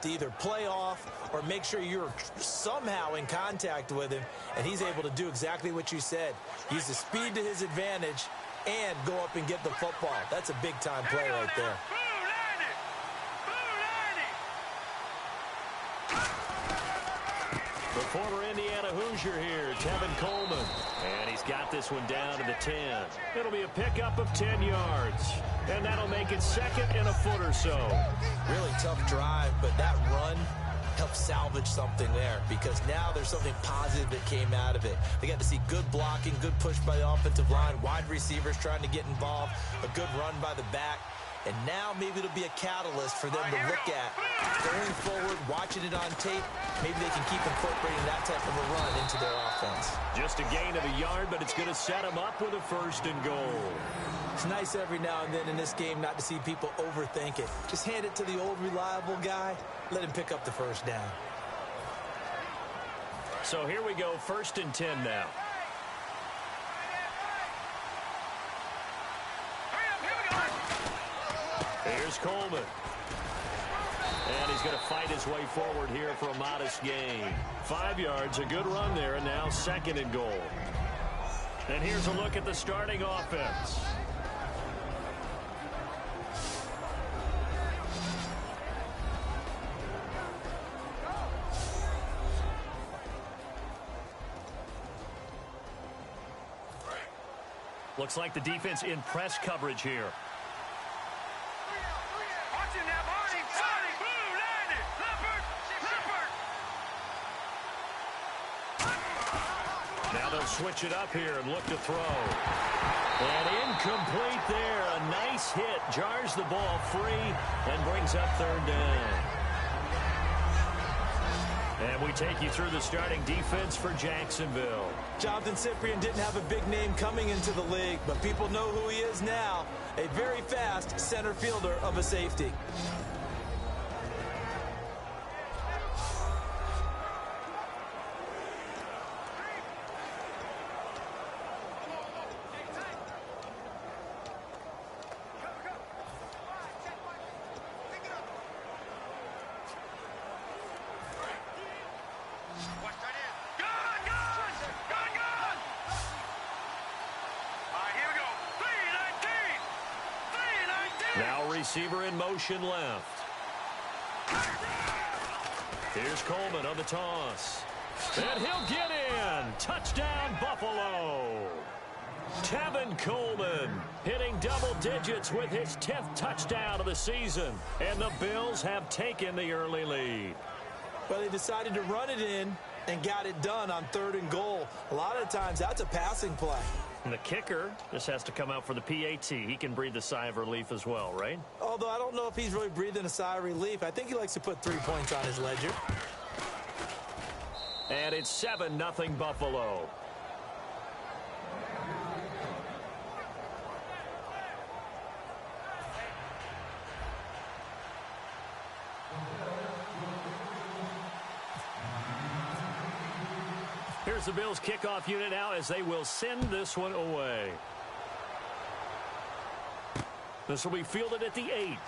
to either play off or make sure you're somehow in contact with him, and he's able to do exactly what you said. Use the speed to his advantage and go up and get the football. That's a big-time play right there. The former Indiana Hoosier here, Tevin Coleman. And he's got this one down to the 10. It'll be a pickup of 10 yards. And that'll make it second and a foot or so. Really tough drive, but that run helped salvage something there because now there's something positive that came out of it. They got to see good blocking, good push by the offensive line, wide receivers trying to get involved, a good run by the back. And now maybe it'll be a catalyst for them to look at going forward, watching it on tape. Maybe they can keep incorporating that type of a run into their offense. Just a gain of a yard, but it's going to set them up with a first and goal. It's nice every now and then in this game not to see people overthink it. Just hand it to the old reliable guy. Let him pick up the first down. So here we go, 1st and 10 now. Here's Coleman. And he's going to fight his way forward here for a modest gain. 5 yards, a good run there, and now 2nd and goal. And here's a look at the starting offense. Looks like the defense in press coverage here. Now they'll switch it up here and look to throw. And incomplete there. A nice hit. Jars the ball free and brings up 3rd down. And we take you through the starting defense for Jacksonville. Jonathan Cyprien didn't have a big name coming into the league, but people know who he is now. A very fast center fielder of a safety. Now receiver in motion left. Here's Coleman on the toss. And he'll get in. Touchdown, Buffalo. Tevin Coleman hitting double digits with his 10th touchdown of the season. And the Bills have taken the early lead. Well, they decided to run it in and got it done on 3rd and goal. A lot of times that's a passing play. And the kicker just has to come out for the PAT. He can breathe a sigh of relief as well, right? Although I don't know if he's really breathing a sigh of relief. I think he likes to put 3 points on his ledger. And it's 7-0 Buffalo. Here's the Bills kickoff unit now as they will send this one away. This will be fielded at the 8.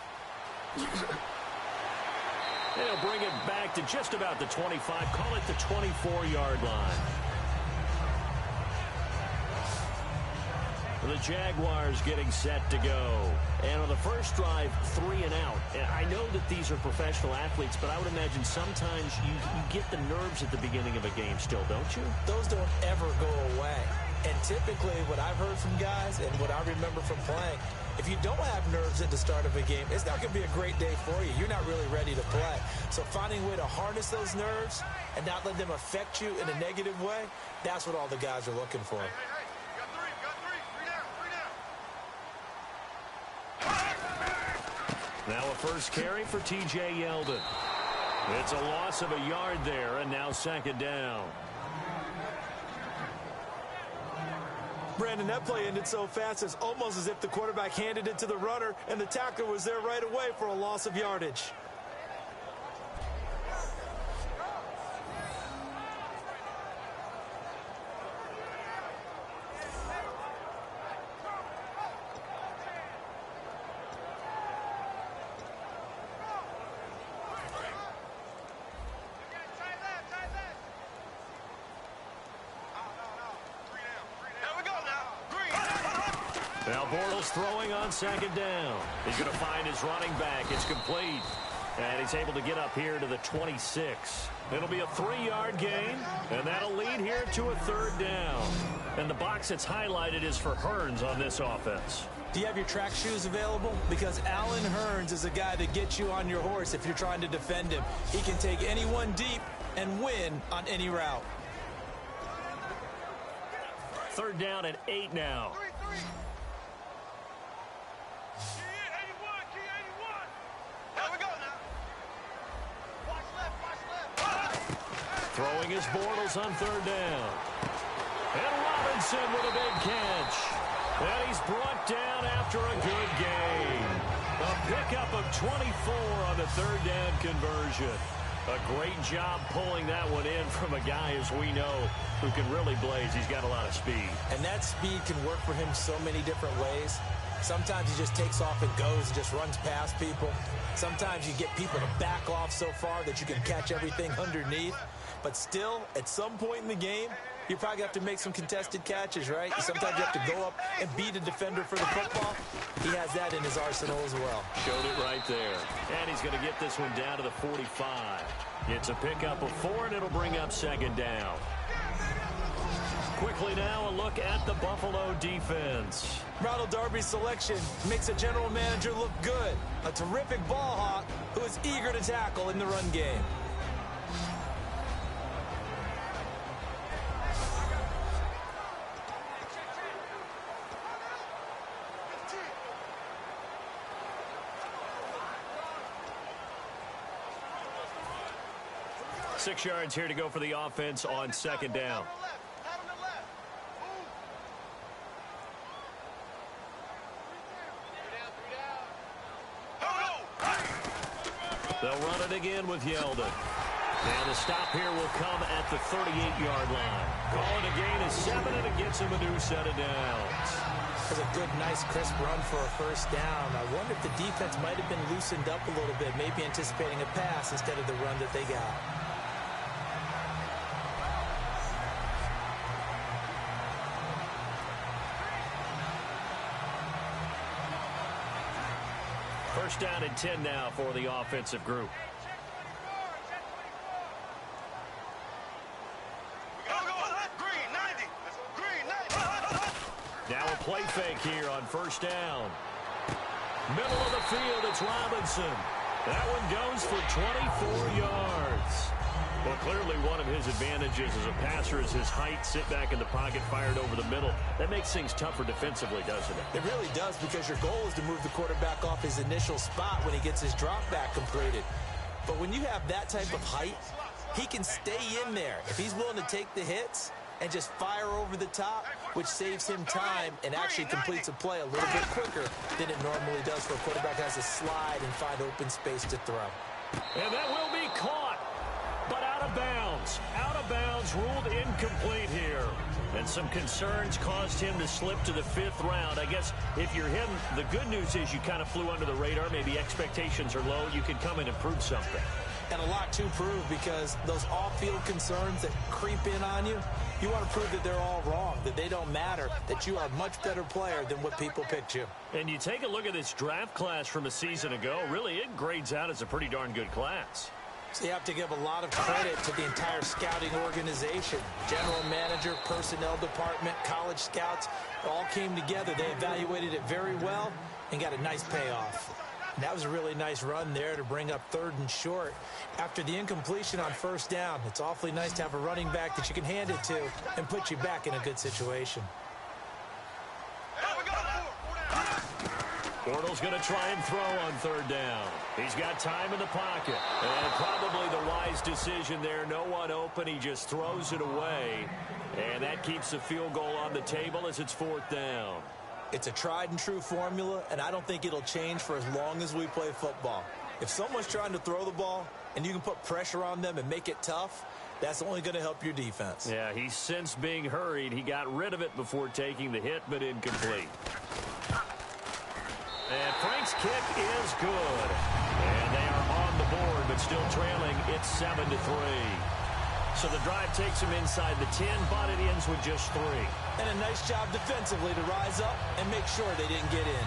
They'll bring it back to just about the 25. Call it the 24-yard line. The Jaguars getting set to go. And on the first drive, 3 and out. And I know that these are professional athletes, but I would imagine sometimes you get the nerves at the beginning of a game still, don't you? Those don't ever go away. And typically what I've heard from guys and what I remember from playing, if you don't have nerves at the start of a game, it's not going to be a great day for you. You're not really ready to play. So finding a way to harness those nerves and not let them affect you in a negative way, that's what all the guys are looking for. Now a first carry for T.J. Yeldon. It's a loss of a yard there, and now 2nd down. Brandon, that play ended so fast, it's almost as if the quarterback handed it to the runner, and the tackler was there right away for a loss of yardage. Now Bortles throwing on second down. He's going to find his running back. It's complete. And he's able to get up here to the 26. It'll be a 3-yard gain, and that'll lead here to a third down. And the box that's highlighted is for Hearns on this offense. Do you have your track shoes available? Because Allen Hearns is a guy that gets you on your horse if you're trying to defend him. He can take anyone deep and win on any route. Third down and 8 now. Throwing his Bortles on third down. And Robinson with a big catch. And he's brought down after a good gain. A pickup of 24 on the third down conversion. A great job pulling that one in from a guy, as we know, who can really blaze. He's got a lot of speed. And that speed can work for him so many different ways. Sometimes he just takes off and goes and just runs past people. Sometimes you get people to back off so far that you can catch everything underneath. But still, at some point in the game, you probably have to make some contested catches, right? Sometimes you have to go up and beat a defender for the football. He has that in his arsenal as well. Showed it right there. And he's going to get this one down to the 45. It's a pickup of 4, and it'll bring up second down. Quickly now, a look at the Buffalo defense. Ronald Darby's selection makes a general manager look good. A terrific ball hawk who is eager to tackle in the run game. Six yards here to go for the offense on second down. They'll run it again with Yeldon. And the stop here will come at the 38-yard line. Calling a gain of 7, and it gets him a new set of downs. That's a good, nice, crisp run for a first down. I wonder if the defense might have been loosened up a little bit, maybe anticipating a pass instead of the run that they got. First down and 10 now for the offensive group. Now a play fake here on first down. Middle of the field, it's Robinson. That one goes for 24 yards. Well, clearly one of his advantages as a passer is his height. Sit back in the pocket, fired over the middle. That makes things tougher defensively, doesn't it? It really does, because your goal is to move the quarterback off his initial spot when he gets his drop back completed. But when you have that type of height, he can stay in there. If he's willing to take the hits and just fire over the top, which saves him time and actually completes a play a little bit quicker than it normally does for a quarterback that has to slide and find open space to throw. And that will be caught, but out of bounds. Out of bounds, ruled incomplete here. And some concerns caused him to slip to the 5th round. I guess if you're him, the good news is you kind of flew under the radar. Maybe expectations are low. You can come in and prove something. And a lot to prove, because those off-field concerns that creep in on you, you want to prove that they're all wrong, that they don't matter, that you are a much better player than what people picked you. And you take a look at this draft class from a season ago, really it grades out as a pretty darn good class. So you have to give a lot of credit to the entire scouting organization. General manager, personnel department, college scouts, all came together. They evaluated it very well and got a nice payoff. And that was a really nice run there to bring up 3rd and short. After the incompletion on first down, it's awfully nice to have a running back that you can hand it to and put you back in a good situation. Bortles going to try and throw on 3rd down. He's got time in the pocket. And probably the wise decision there. No one open. He just throws it away. And that keeps the field goal on the table as it's 4th down. It's a tried and true formula, and I don't think it'll change for as long as we play football. If someone's trying to throw the ball and you can put pressure on them and make it tough, that's only going to help your defense. Yeah, he's since being hurried. He got rid of it before taking the hit, but incomplete. And Frank's kick is good. And they are on the board, but still trailing. It's 7-3. So the drive takes him inside the 10, but it ends with just 3. And a nice job defensively to rise up and make sure they didn't get in.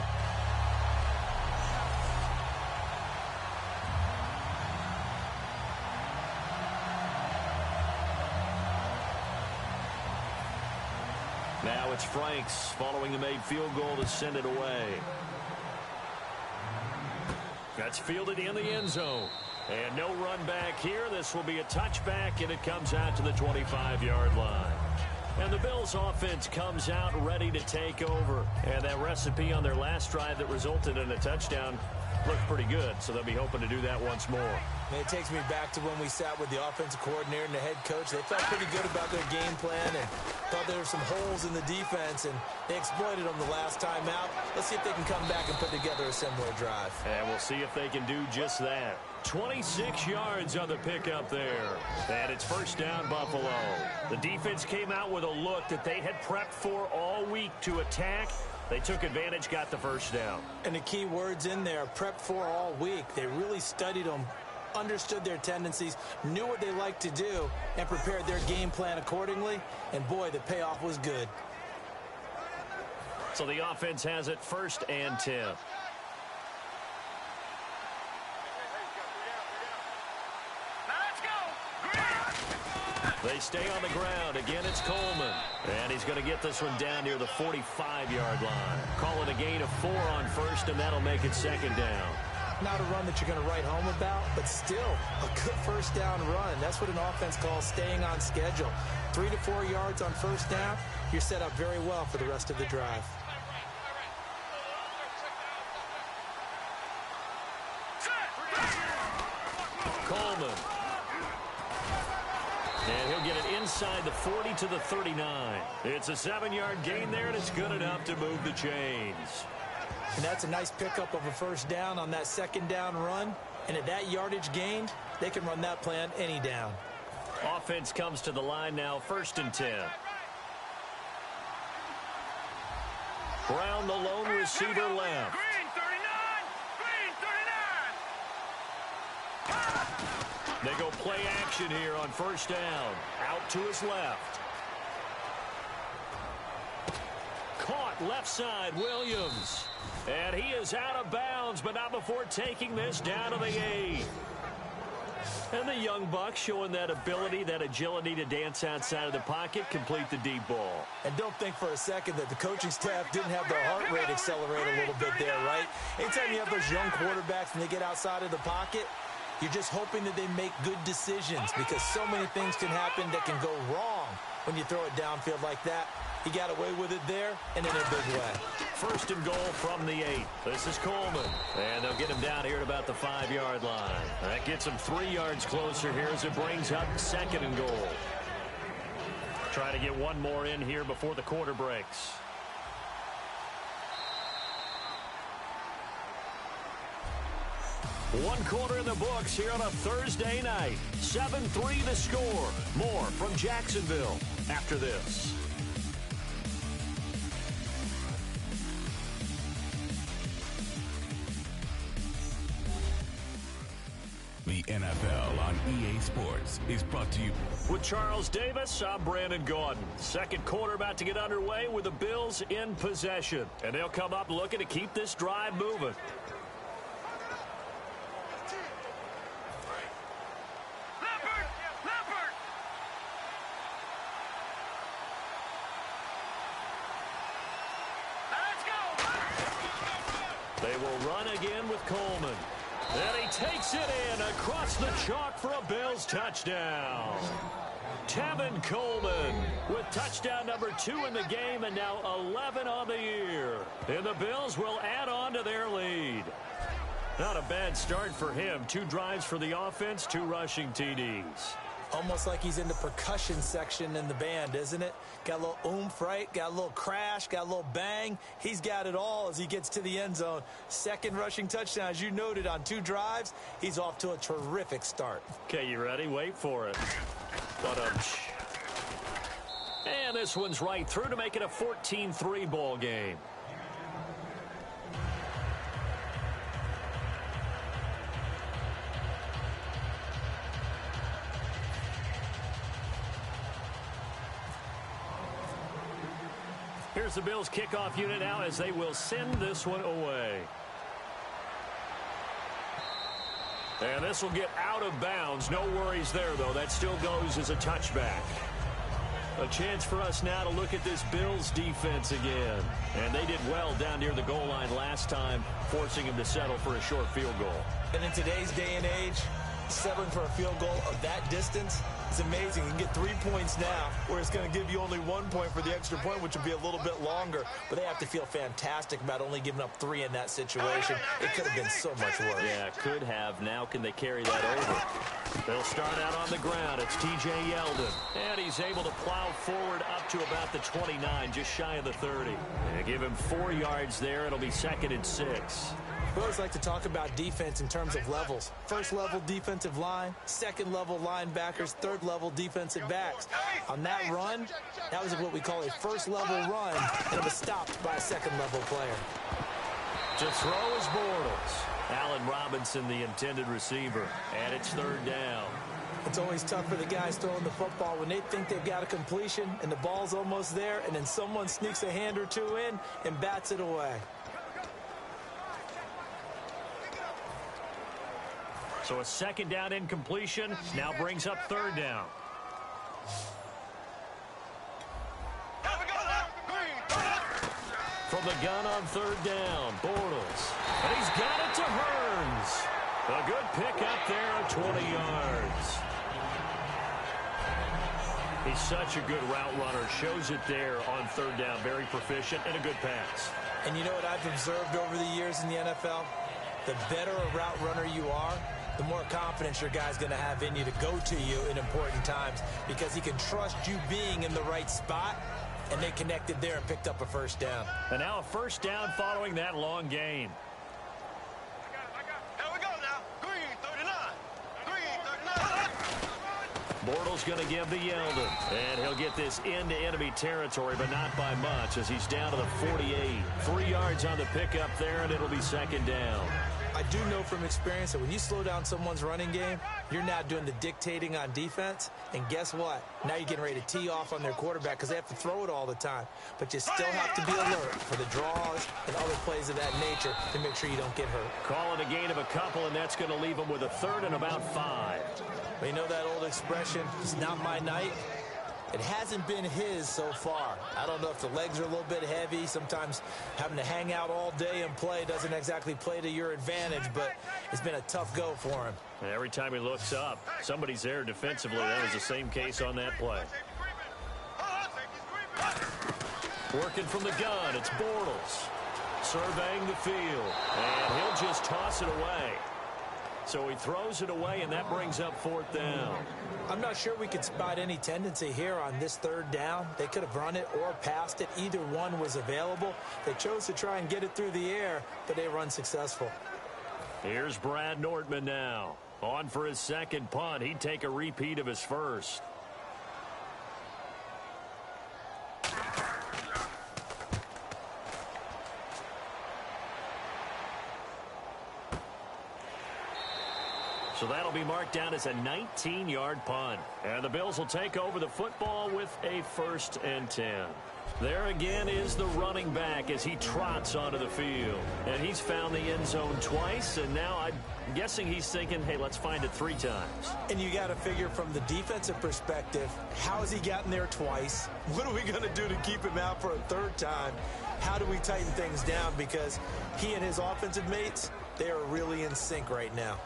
Now it's Franks following the made field goal to send it away. That's fielded in the end zone. And no run back here. This will be a touchback, and it comes out to the 25-yard line. And the Bills' offense comes out ready to take over. And that recipe on their last drive that resulted in a touchdown looked pretty good, so they'll be hoping to do that once more. And it takes me back to when we sat with the offensive coordinator and the head coach. They felt pretty good about their game plan and thought there were some holes in the defense, and they exploited them the last time out. Let's see if they can come back and put together a similar drive. And we'll see if they can do just that. 26 yards on the pickup there. And it's first down, Buffalo. The defense came out with a look that they had prepped for all week to attack. They took advantage, got the first down. And the key words in there, prepped for all week. They really studied them, understood their tendencies, knew what they liked to do, and prepared their game plan accordingly. And, boy, the payoff was good. So the offense has it first and 10. They stay on the ground. Again, it's Coleman. And he's going to get this one down near the 45-yard line. Calling a gain of 4 on first, and that'll make it second down. Not a run that you're going to write home about, but still a good first down run. That's what an offense calls staying on schedule. 3 to 4 yards on first down, you're set up very well for the rest of the drive. Coleman. And he'll get it inside the 40 to the 39. It's a 7-yard gain there, and it's good enough to move the chains. And that's a nice pickup of a first down on that second down run. And at that yardage gained, they can run that plan any down. Offense comes to the line now, first and 10. Brown, the lone receiver, left. They go play action here on first down. Out to his left. Caught left side, Williams. And he is out of bounds, but not before taking this down to the 8. And the young buck showing that ability, that agility to dance outside of the pocket, complete the deep ball. And don't think for a second that the coaching staff didn't have their heart rate accelerate a little bit there, right? Anytime you have those young quarterbacks and they get outside of the pocket, you're just hoping that they make good decisions because so many things can happen that can go wrong when you throw it downfield like that. He got away with it there and in a big way. First and goal from the 8. This is Coleman. And they'll get him down here at about the 5-yard line. That gets him 3 yards closer here as it brings up second and goal. Try to get one more in here before the quarter breaks. One quarter in the books here on a Thursday night. 7-3 the score. More from Jacksonville after this. The NFL on EA Sports is brought to you. With Charles Davis, I'm Brandon Gaudin. Second quarter about to get underway with the Bills in possession. And they'll come up looking to keep this drive moving. They will run again with Coleman. And he takes it in across the chalk for a Bills touchdown. Tevin Coleman with touchdown number 2 in the game and now 11 on the year. And the Bills will add on to their lead. Not a bad start for him. 2 drives for the offense, 2 rushing TDs. Almost like he's in the percussion section in the band, isn't it? Got a little oomph, right? Got a little crash, got a little bang. He's got it all as he gets to the end zone. Second rushing touchdown, as you noted, on 2 drives. He's off to a terrific start. Okay, you ready? Wait for it. And this one's right through to make it a 14-3 ball game. Here's the Bills kickoff unit now as they will send this one away. And this will get out of bounds. No worries there, though. That still goes as a touchback. A chance for us now to look at this Bills defense again. And they did well down near the goal line last time, forcing him to settle for a short field goal. And in today's day and age, settling for a field goal of that distance is amazing. You can get 3 points now, where it's going to give you only 1 point for the extra point, which will be a little bit longer. But they have to feel fantastic about only giving up 3 in that situation. It could have been so much worse. Yeah, could have. Now can they carry that over? They'll start out on the ground. It's T.J. Yeldon. And he's able to plow forward up to about the 29, just shy of the 30. And give him 4 yards there. It'll be 2nd and 6. We always like to talk about defense in terms of levels. First level defensive line, second level linebackers, third level defensive backs. On that run, that was what we call a first level run, and it was stopped by a second level player. To throw is Bortles. Allen Robinson, the intended receiver, and it's 3rd down. It's always tough for the guys throwing the football when they think they've got a completion and the ball's almost there, and then someone sneaks a hand or two in and bats it away. So a 2nd down incompletion now brings up 3rd down. From the gun on 3rd down, Bortles. And he's got it to Hearns. A good pickup there of 20 yards. He's such a good route runner. Shows it there on 3rd down. Very proficient and a good pass. And you know what I've observed over the years in the NFL? The better a route runner you are, the more confidence your guy's going to have in you to go to you in important times, because he can trust you being in the right spot, and they connected there and picked up a 1st down. And now a 1st down following that long gain. Here we go now. Green 39. Green 39. Bortles going to give to Yeldon. And he'll get this into enemy territory, but not by much, as he's down to the 48. 3 yards on the pickup there, and it'll be 2nd down. I do know from experience that when you slow down someone's running game, you're now doing the dictating on defense. And guess what? Now you're getting ready to tee off on their quarterback because they have to throw it all the time. But you still have to be alert for the draws and other plays of that nature to make sure you don't get hurt. Call it a gain of a couple, and that's going to leave them with a 3rd and about 5. But you know that old expression, it's not my night? It hasn't been his so far. I don't know if the legs are a little bit heavy. Sometimes having to hang out all day and play doesn't exactly play to your advantage, but it's been a tough go for him. And every time he looks up, somebody's there defensively. That was the same case on that play. Working from the gun, it's Bortles. Surveying the field, and he'll just toss it away. So he throws it away, and that brings up 4th down. I'm not sure we could spot any tendency here on this 3rd down. They could have run it or passed it. Either one was available. They chose to try and get it through the air, but they were unsuccessful. Here's Brad Nortman now. On for his 2nd punt. He'd take a repeat of his 1st. So that'll be marked down as a 19-yard punt. And the Bills will take over the football with a 1st and 10. There again is the running back as he trots onto the field. And he's found the end zone twice, and now I'm guessing he's thinking, hey, let's find it 3 times. And you got to figure from the defensive perspective, how has he gotten there twice? What are we going to do to keep him out for a 3rd time? How do we tighten things down? Because he and his offensive mates, they are really in sync right now.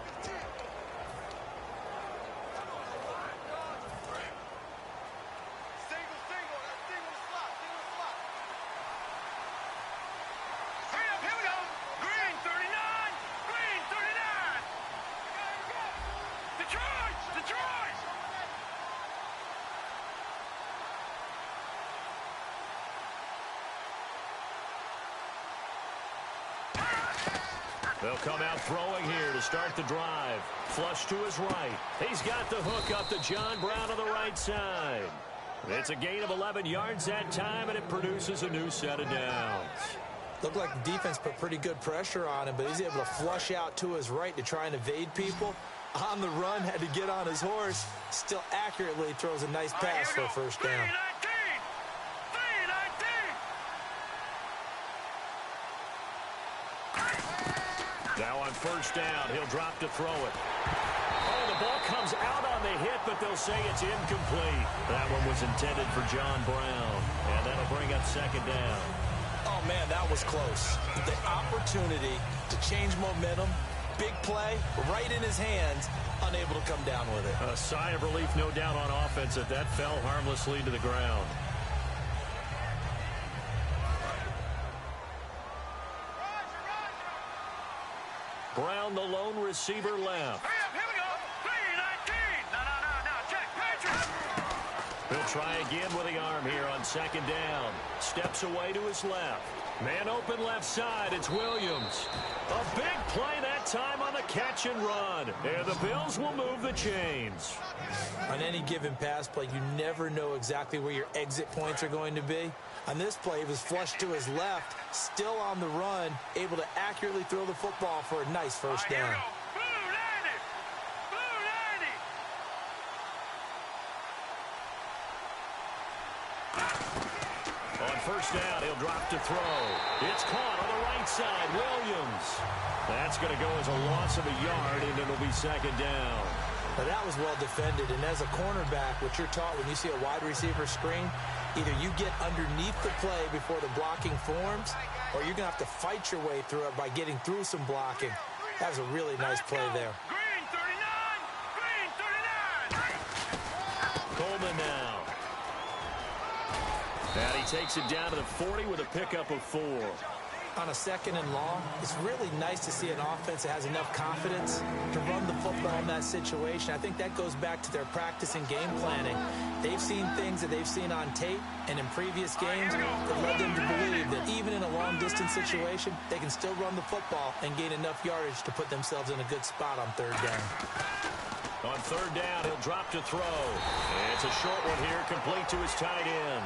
They'll come out throwing here to start the drive. Flush to his right. He's got the hook up to John Brown on the right side. It's a gain of 11 yards that time, and it produces a new set of downs. Looked like the defense put pretty good pressure on him, but he's able to flush out to his right to try and evade people. On the run, had to get on his horse. Still accurately throws a nice pass for a 1st down. first down. He'll drop to throw it. Oh, the ball comes out on the hit, but they'll say it's incomplete. That one was intended for John Brown, and that'll bring up second down. Oh, man, that was close. The opportunity to change momentum, big play, right in his hands, unable to come down with it. A sigh of relief, no doubt, on offense that fell harmlessly to the ground. Brown, the lone receiver, left. Here we go. 3-19. No. Check. He'll try again with the arm here on second down. Steps away to his left. Man open left side. It's Williams. A big play that time on the catch and run. And the Bills will move the chains. On any given pass play, you never know exactly where your exit points are going to be. On this play, he was flushed to his left, still on the run, able to accurately throw the football for a nice first down. Here we go. On first down, he'll drop to throw. It's caught on the right side. Williams. That's going to go as a loss of a yard, and it'll be second down. Now, that was well defended, and as a cornerback, what you're taught when you see a wide receiver screen, either you get underneath the play before the blocking forms, or you're going to have to fight your way through it by getting through some blocking. That was a really nice play there. Green 39. Coleman now. And he takes it down to the 40 with a pickup of 4. On a second and long, it's really nice to see an offense that has enough confidence to run the football in that situation. I think that goes back to their practice and game planning. They've seen things that they've seen on tape and in previous games that led them to believe that even in a long-distance situation, they can still run the football and gain enough yardage to put themselves in a good spot on third down. On third down, he'll drop to throw. It's a short one here, complete to his tight end.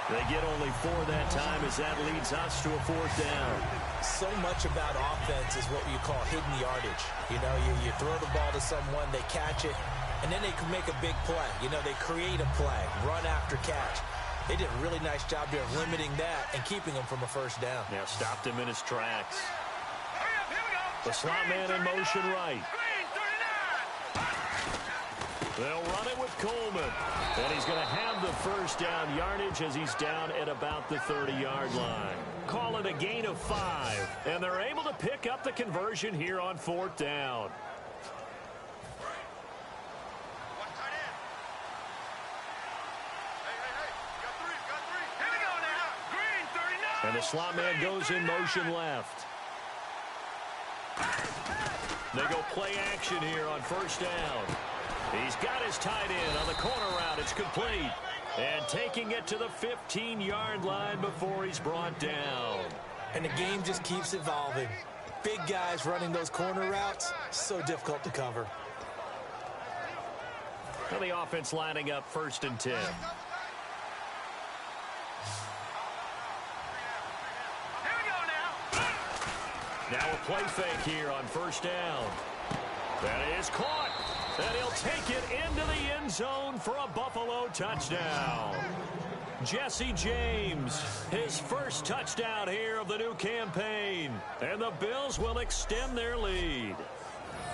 They get only 4 that time as that leads us to a fourth down. So much about offense is what you call hidden yardage. You know, you throw the ball to someone, they catch it, and then they can make a big play. You know, they create a play, run after catch. They did a really nice job there of limiting that and keeping them from a first down. Now stopped him in his tracks. Here we go. The slot man in motion right. Green 39. They'll run it with Coleman. And he's going to have the first down yardage as he's down at about the 30-yard line. Call it a gain of 5. And they're able to pick up the conversion here on fourth down. One tight end. Hey. Got three. Here we go now. Green 39. And the slot man goes in motion left. They go play action here on first down. He's got his tight end on the corner route. It's complete. And taking it to the 15-yard line before he's brought down. And the game just keeps evolving. Big guys running those corner routes, so difficult to cover. And the offense lining up first and 10. Here we go now. Now a play fake here on first down. That is caught. And he'll take it into the end zone for a Buffalo touchdown. Jesse James, his first touchdown here of the new campaign. And the Bills will extend their lead.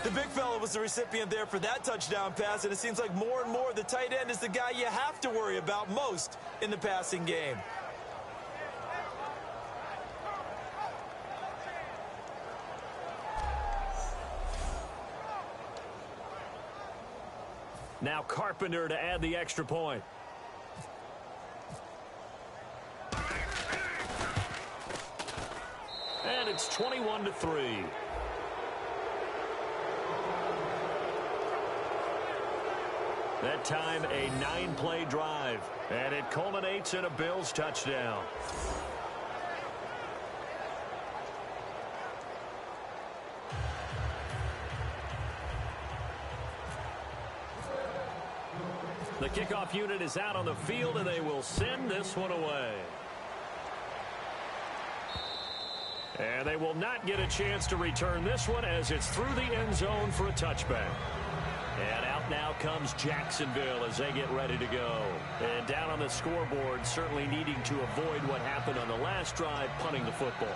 The big fella was the recipient there for that touchdown pass, and it seems like more and more the tight end is the guy you have to worry about most in the passing game. Now Carpenter to add the extra point. And it's 21-3. That time a 9-play drive. And it culminates in a Bills touchdown. The kickoff unit is out on the field, and they will send this one away. And they will not get a chance to return this one as it's through the end zone for a touchback. And out now comes Jacksonville as they get ready to go. And down on the scoreboard, certainly needing to avoid what happened on the last drive, punting the football.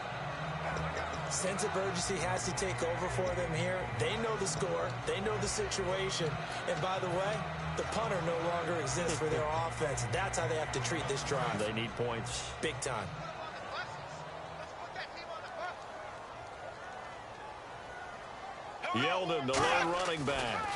Sense of urgency has to take over for them here. They know the score. They know the situation. And by the way, the punter no longer exists for their offense. That's how they have to treat this drive. They need points. Big time. Yeldon, the lone running back.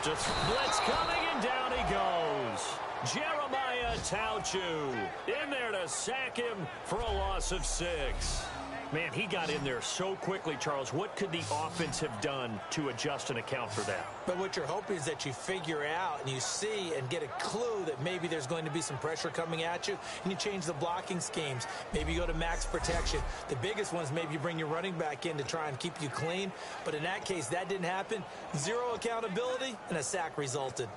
Just blitz coming, and down he goes. Jeremiah Tauchu in there to sack him for a loss of 6. Man, he got in there so quickly, Charles. What could the offense have done to adjust and account for that? But what you're hoping is that you figure out and you see and get a clue that maybe there's going to be some pressure coming at you, and you change the blocking schemes. Maybe you go to max protection. The biggest ones, maybe you bring your running back in to try and keep you clean. But in that case, that didn't happen. 0 accountability, and a sack resulted.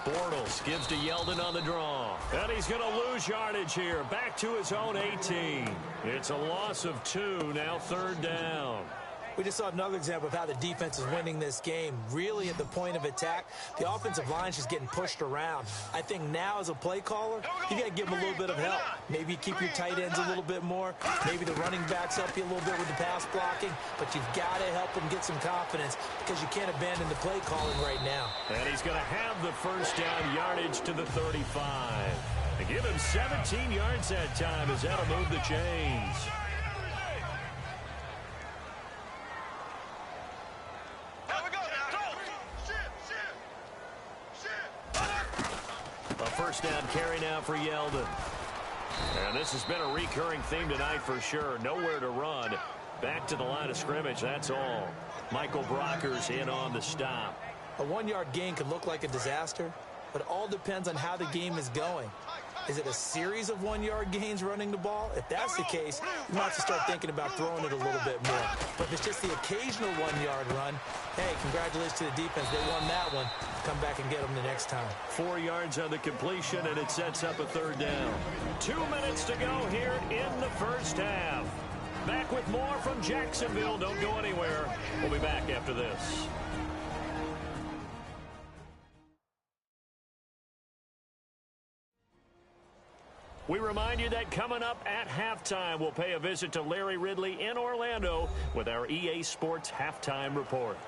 Bortles gives to Yeldon on the draw. And he's going to lose yardage here. Back to his own 18. It's a loss of 2. Now 3rd down. We just saw another example of how the defense is winning this game. Really at the point of attack, the offensive line is just getting pushed around. I think now as a play caller, you got to give them a little bit of help. Maybe keep your tight ends a little bit more. Maybe the running backs help you a little bit with the pass blocking. But you've got to help them get some confidence because you can't abandon the play calling right now. And he's going to have the first down yardage to the 35. They give him 17 yards that time as that'll move the chains. First down carry now for Yeldon. And this has been a recurring theme tonight for sure. Nowhere to run. Back to the line of scrimmage, that's all. Michael Brocker's in on the stop. A 1-yard gain could look like a disaster, but it all depends on how the game is going. Is it a series of 1-yard gains running the ball? If that's the case, you might have to start thinking about throwing it a little bit more. But if it's just the occasional 1-yard run, hey, congratulations to the defense. They won that one. Come back and get them the next time. 4 yards on the completion, and it sets up a 3rd down. 2 minutes to go here in the first half. Back with more from Jacksonville. Don't go anywhere. We'll be back after this. We remind you that coming up at halftime, we'll pay a visit to Larry Ridley in Orlando with our EA Sports Halftime Report.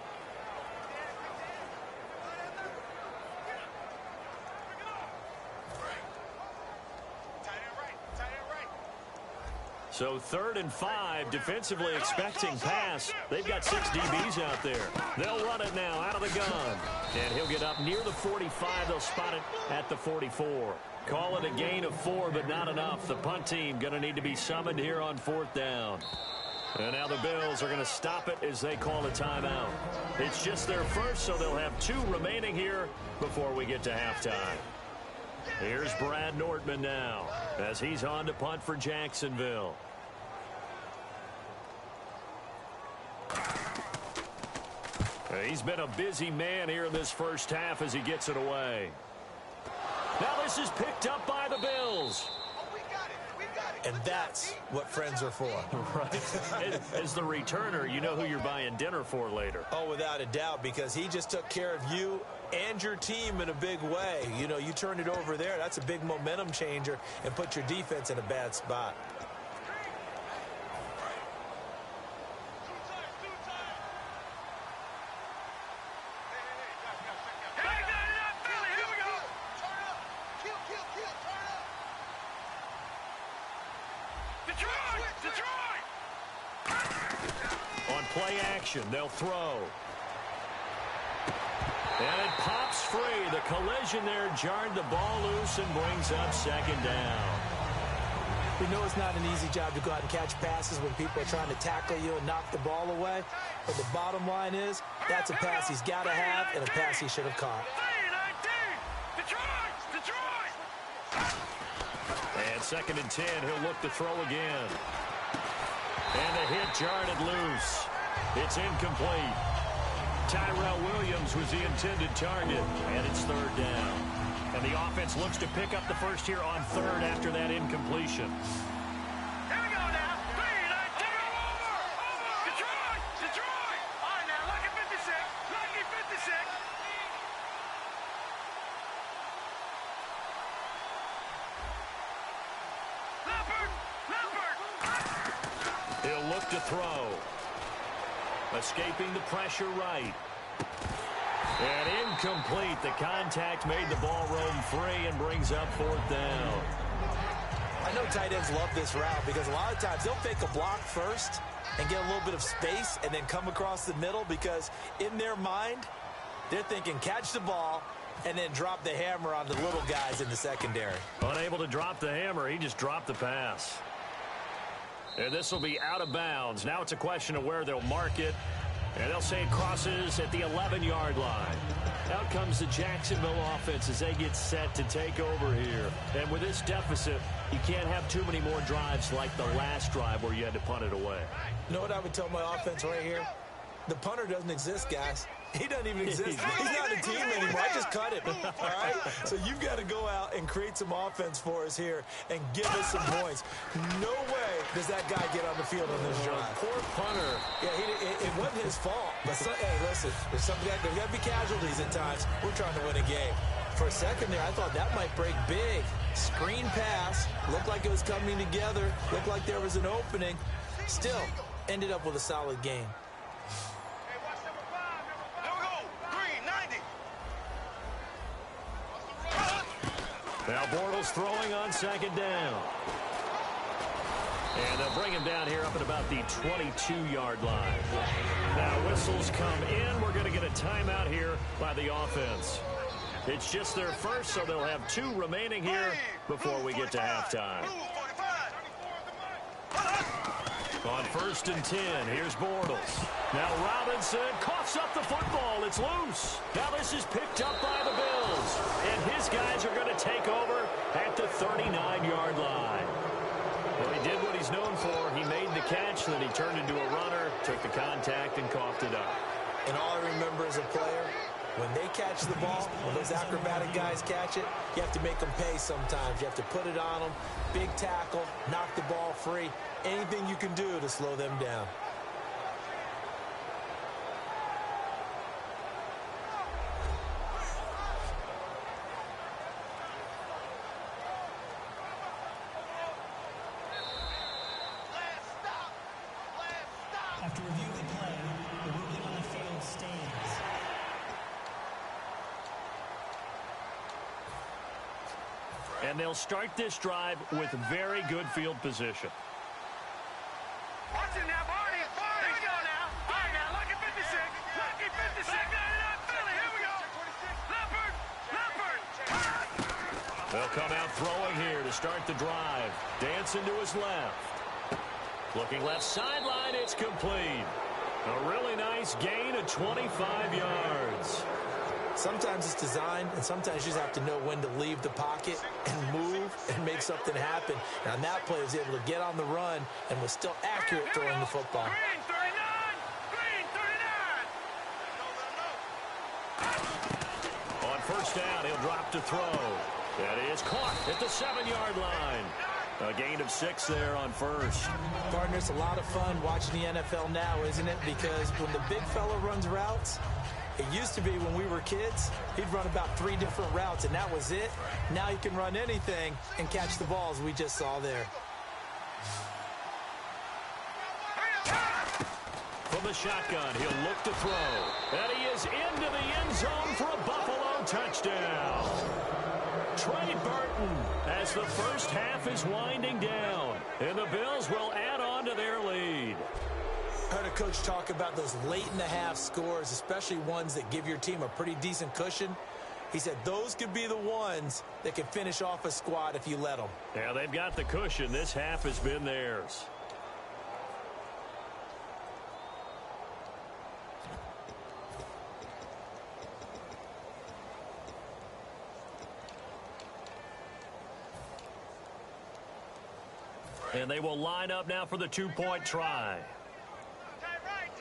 So 3rd and 5, defensively expecting pass. They've got 6 DBs out there. They'll run it now out of the gun. And he'll get up near the 45. They'll spot it at the 44. Call it a gain of 4, but not enough. The punt team going to need to be summoned here on 4th down. And now the Bills are going to stop it as they call a timeout. It's just their first, so they'll have 2 remaining here before we get to halftime. Here's Brad Nortman now as he's on to punt for Jacksonville. He's been a busy man here in this first half as he gets it away. Now this is picked up by the Bills. And that's what friends are for. Right. As the returner, you know who you're buying dinner for later. Oh, without a doubt, because he just took care of you and your team in a big way. You know, you turn it over there, that's a big momentum changer and put your defense in a bad spot. Play action, they'll throw. And it pops free. The collision there jarred the ball loose and brings up 2nd down. We know it's not an easy job to go out and catch passes when people are trying to tackle you and knock the ball away. But the bottom line is, that's a pass he's got to have and a pass he should have caught. And 2nd and 10, he'll look to throw again. And the hit jarred it loose. It's incomplete. Tyrell Williams was the intended target, and it's 3rd down. And the offense looks to pick up the first here on 3rd after that incompletion. Here we go now. 3, 56. He'll look to throw. Escaping the pressure right. And incomplete. The contact made the ball roam free and brings up 4th down. I know tight ends love this route because a lot of times they'll fake a block first and get a little bit of space and then come across the middle because in their mind, they're thinking catch the ball and then drop the hammer on the little guys in the secondary. Unable to drop the hammer, he just dropped the pass. And this will be out of bounds. Now it's a question of where they'll mark it. And they'll say it crosses at the 11-yard line. Out comes the Jacksonville offense as they get set to take over here. And with this deficit, you can't have too many more drives like the last drive where you had to punt it away. You know what I would tell my offense right here? The punter doesn't exist, guys. He doesn't even exist. He's not a team anymore. I just cut him. All right? So you've got to go out and create some offense for us here and give us some points. No way does that guy get on the field on this drive. Poor punter. Yeah, it wasn't his fault. But, hey, listen, there's got to be casualties at times. We're trying to win a game. For a second there, I thought that might break big. Screen pass. Looked like it was coming together. Looked like there was an opening. Still, ended up with a solid game. Now Bortles throwing on 2nd down. And they'll bring him down here up at about the 22-yard line. Now whistles come in. We're going to get a timeout here by the offense. It's just their first, so they'll have 2 remaining here before we get to halftime. On 1st and 10, here's Bortles. Now Robinson coughs up the football. It's loose. Now this is picked up by the Bills. And his guys are going to take over at the 39-yard line. Well, he did what he's known for. He made the catch, then he turned into a runner, took the contact, and coughed it up. And all I remember as a player, when they catch the ball, when those acrobatic guys catch it, you have to make them pay sometimes. You have to put it on them, big tackle, knock the ball free. Anything you can do to slow them down. After review of the play, the ruling on the field stands. And they'll start this drive with very good field position. Watch it now, Barney. Here we go now. All right, now, lucky 56. Lucky 56. Philly, here we go. Leopard. They'll come out throwing here to start the drive. Dancing to his left. Looking left sideline, it's complete. A really nice gain of 25 yards. Sometimes it's designed, and sometimes you just have to know when to leave the pocket and move and make something happen. And on that play, he was able to get on the run and was still accurate throwing the football. Green 39. Green 39. On 1st down, he'll drop to throw. That is caught at the 7-yard line. A gain of 6 there on 1st. Partner, it's a lot of fun watching the NFL now, isn't it? Because when the big fella runs routes, it used to be when we were kids, he'd run about 3 different routes, and that was it. Now he can run anything and catch the balls we just saw there. From the shotgun, he'll look to throw. And he is into the end zone for a Buffalo touchdown. Trey Burton as the first half is winding down. And the Bills will add on to their lead. I heard a coach talk about those late-in-the-half scores, especially ones that give your team a pretty decent cushion. He said those could be the ones that can finish off a squad if you let them. Yeah, they've got the cushion. This half has been theirs. And they will line up now for the 2-point try. Tight right.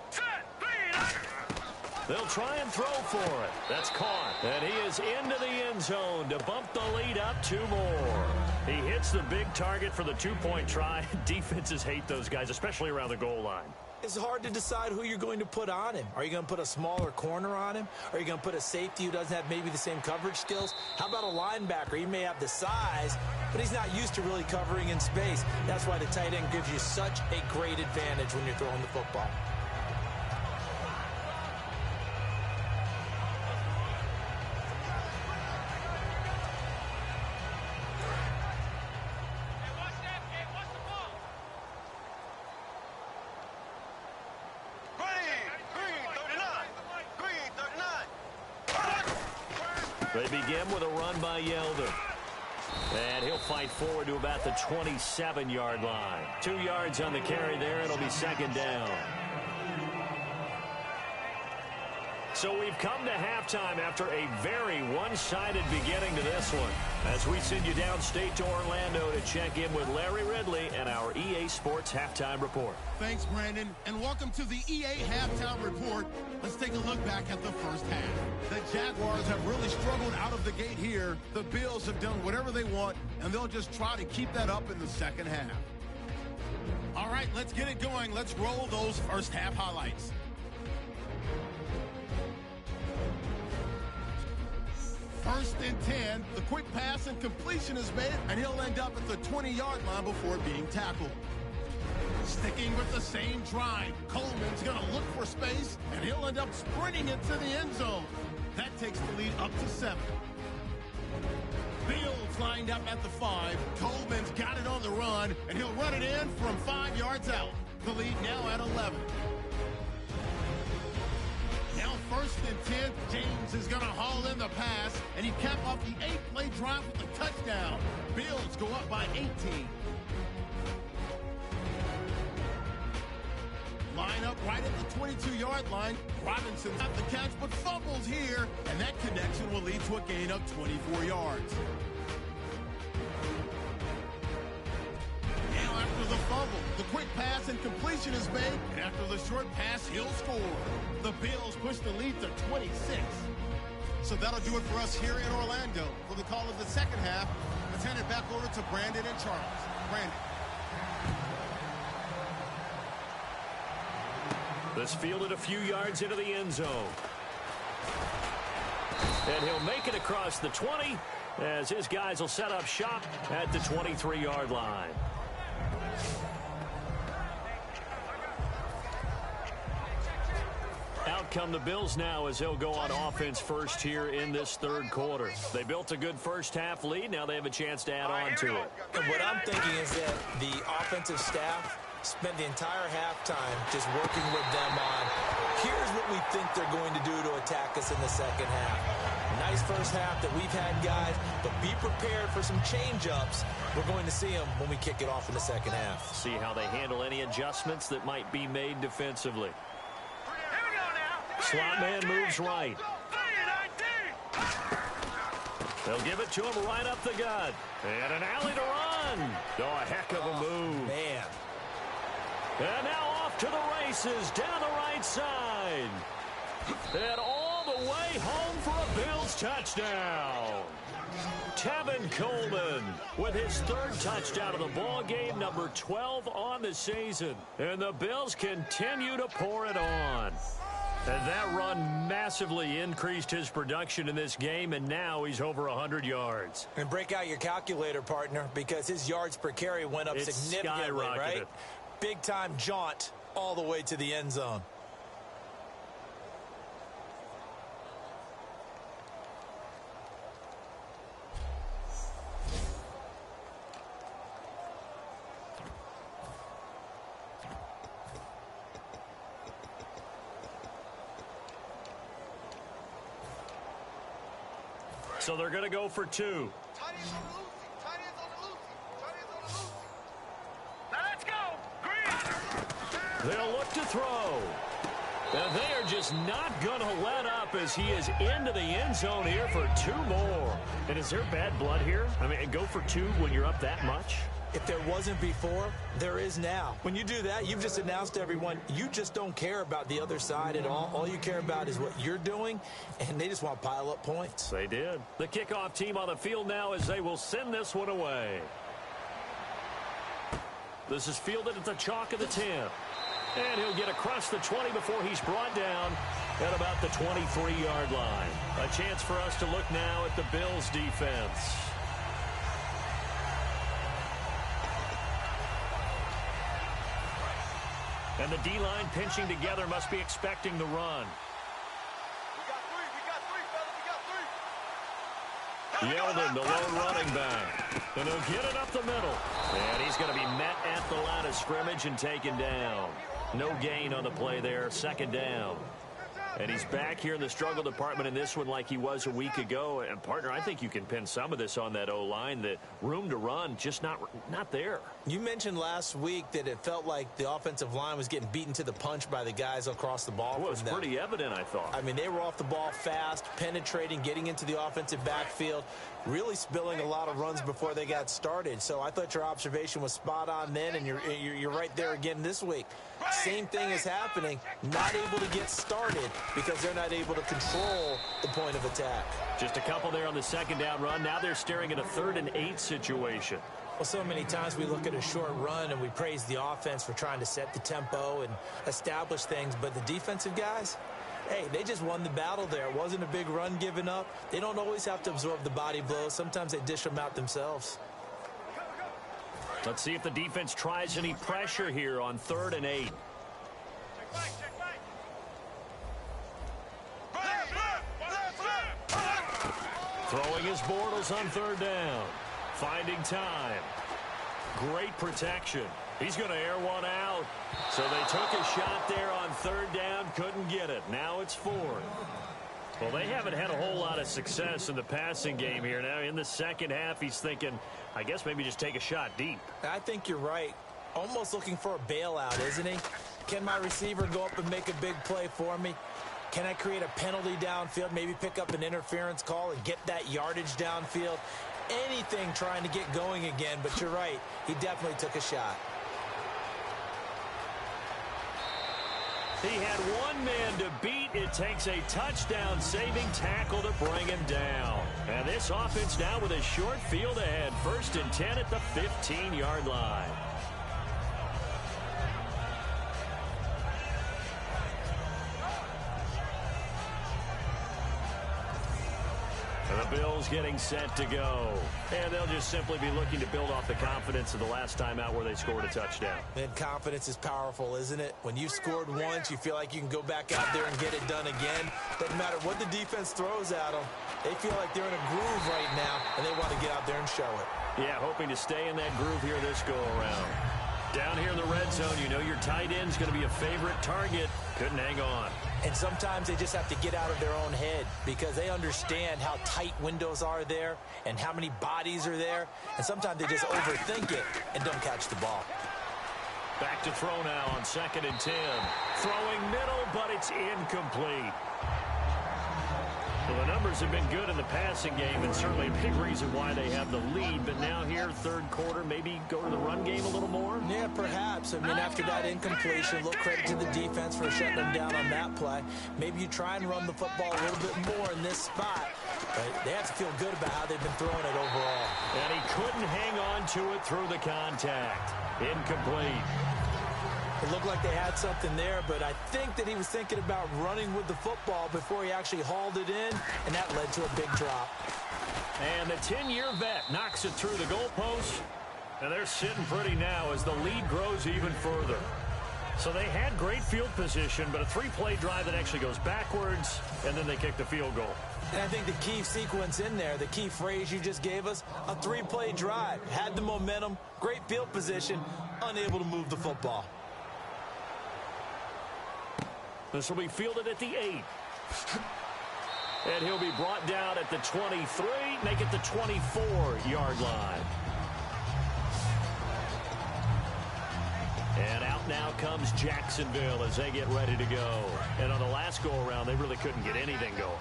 Set. They'll try and throw for it. That's caught. And he is into the end zone to bump the lead up 2 more. He hits the big target for the 2-point try. Defenses hate those guys, especially around the goal line. It's hard to decide who you're going to put on him. Are you going to put a smaller corner on him? Are you going to put a safety who doesn't have maybe the same coverage skills? How about a linebacker? He may have the size, but he's not used to really covering in space. That's why the tight end gives you such a great advantage when you're throwing the football. They begin with a run by Yeldon. And he'll fight forward to about the 27-yard line. 2 yards on the carry there. It'll be second down. So we've come to halftime after a very one-sided beginning to this one. As we send you downstate to Orlando to check in with Larry Ridley and our EA Sports Halftime Report. Thanks, Brandon, and welcome to the EA Halftime Report. Let's take a look back at the first half. The Jaguars have really struggled out of the gate here. The Bills have done whatever they want, and they'll just try to keep that up in the second half. All right, let's get it going. Let's roll those first half highlights. First and 10, the quick pass and completion is made, and he'll end up at the 20-yard line before being tackled. Sticking with the same drive, Coleman's going to look for space, and he'll end up sprinting into the end zone. That takes the lead up to 7. Fields lined up at the 5. Coleman's got it on the run, and he'll run it in from 5 yards out. The lead now at 11. Now first and 10, James is going to haul in the pass, and he capped off the 8-play drive with a touchdown. Bills go up by 18. Line up right at the 22-yard line. Robinson's got the catch, but fumbles here, and that connection will lead to a gain of 24 yards. Now after the fumble, the quick pass and completion is made, and after the short pass, he'll score. The Bills push the lead to 26. So that'll do it for us here in Orlando. For the call of the second half, let's hand it back over to Brandon and Charles. Brandon. This fielded a few yards into the end zone. And he'll make it across the 20 as his guys will set up shop at the 23-yard line. Out come the Bills now as they'll go on offense first here in this third quarter. They built a good first half lead. Now they have a chance to add on to it. And what I'm thinking is that the offensive staff spent the entire halftime just working with them on, here's what we think they're going to do to attack us in the second half. Nice first half that we've had, guys, but be prepared for some change-ups. We're going to see them when we kick it off in the second half. See how they handle any adjustments that might be made defensively. Slot man moves right. They'll give it to him right up the gut. And an alley to run. Oh, a heck of a move. Man. And now off to the races down the right side. And all the way home for a Bills touchdown. Tevin Coleman with his third touchdown of the ball game, number 12 on the season. And the Bills continue to pour it on. And that run massively increased his production in this game, and now he's over 100 yards. And break out your calculator, partner, because his yards per carry went up significantly, right? Big-time jaunt all the way to the end zone. So they're going to go for 2. Let's go. They'll look to throw. And they are just not going to let up as he is into the end zone here for 2 more. And is there bad blood here? I mean, go for 2 when you're up that much? If there wasn't before, there is now. When you do that, you've just announced to everyone, you just don't care about the other side at all. All you care about is what you're doing, and they just want to pile up points. They did. The kickoff team on the field now as they will send this one away. This is fielded at the chalk of the 10. And he'll get across the 20 before he's brought down at about the 23-yard line. A chance for us to look now at the Bills' defense. And the D-line pinching together must be expecting the run. Yeldon, the lone running back. And he'll get it up the middle. And he's going to be met at the line of scrimmage and taken down. No gain on the play there. Second down. And he's back here in the struggle department in this one like he was a week ago. And, partner, I think you can pin some of this on that O-line. The room to run just not there. You mentioned last week that it felt like the offensive line was getting beaten to the punch by the guys across the ball. Well, it was pretty evident, I thought. I mean, they were off the ball fast, penetrating, getting into the offensive backfield, really spilling a lot of runs before they got started. So I thought your observation was spot on then, and you're right there again this week. Same thing is happening, not able to get started because they're not able to control the point of attack. Just a couple there on the second down run. Now they're staring at a 3rd and 8 situation. Well, so many times we look at a short run and we praise the offense for trying to set the tempo and establish things, but the defensive guys, hey, they just won the battle there. It wasn't a big run given up. They don't always have to absorb the body blows. Sometimes they dish them out themselves. Let's see if the defense tries any pressure here on 3rd and 8. Throwing his Bortles on 3rd down. Finding time. Great protection. He's going to air one out. So they took a shot there on 3rd down. Couldn't get it. Now it's 4th. Well, they haven't had a whole lot of success in the passing game here. Now in the second half, he's thinking, I guess maybe just take a shot deep. I think you're right. Almost looking for a bailout, isn't he? Can my receiver go up and make a big play for me? Can I create a penalty downfield, maybe pick up an interference call and get that yardage downfield? Anything trying to get going again, but you're right. He definitely took a shot. He had one man to beat. It takes a touchdown-saving tackle to bring him down. And this offense now with a short field ahead. 1st and 10 at the 15-yard line. And the Bills getting set to go. And they'll just simply be looking to build off the confidence of the last time out where they scored a touchdown. And confidence is powerful, isn't it? When you've scored once, you feel like you can go back out there and get it done again. Doesn't matter what the defense throws at them. They feel like they're in a groove right now, and they want to get out there and show it. Yeah, hoping to stay in that groove here this go-around. Down here in the red zone, you know your tight end's going to be a favorite target. Couldn't hang on. And sometimes they just have to get out of their own head because they understand how tight windows are there and how many bodies are there. And sometimes they just overthink it and don't catch the ball. Back to throw now on 2nd and 10. Throwing middle, but it's incomplete. Well, the numbers have been good in the passing game, and certainly a big reason why they have the lead. But now here, 3rd quarter, maybe go to the run game a little more? Yeah, perhaps. I mean, after that incompletion, a little credit to the defense for shutting them down on that play. Maybe you try and run the football a little bit more in this spot. But they have to feel good about how they've been throwing it overall. And he couldn't hang on to it through the contact. Incomplete. It looked like they had something there, but I think that he was thinking about running with the football before he actually hauled it in, and that led to a big drop. And the 10-year vet knocks it through the goalpost, and they're sitting pretty now as the lead grows even further. So they had great field position, but a 3-play drive that actually goes backwards, and then they kick the field goal. And I think the key sequence in there, the key phrase you just gave us, a 3-play drive. Had the momentum, great field position, unable to move the football. This will be fielded at the 8. And he'll be brought down at the 23, make it the 24-yard line. And out now comes Jacksonville as they get ready to go. And on the last go-around, they really couldn't get anything going.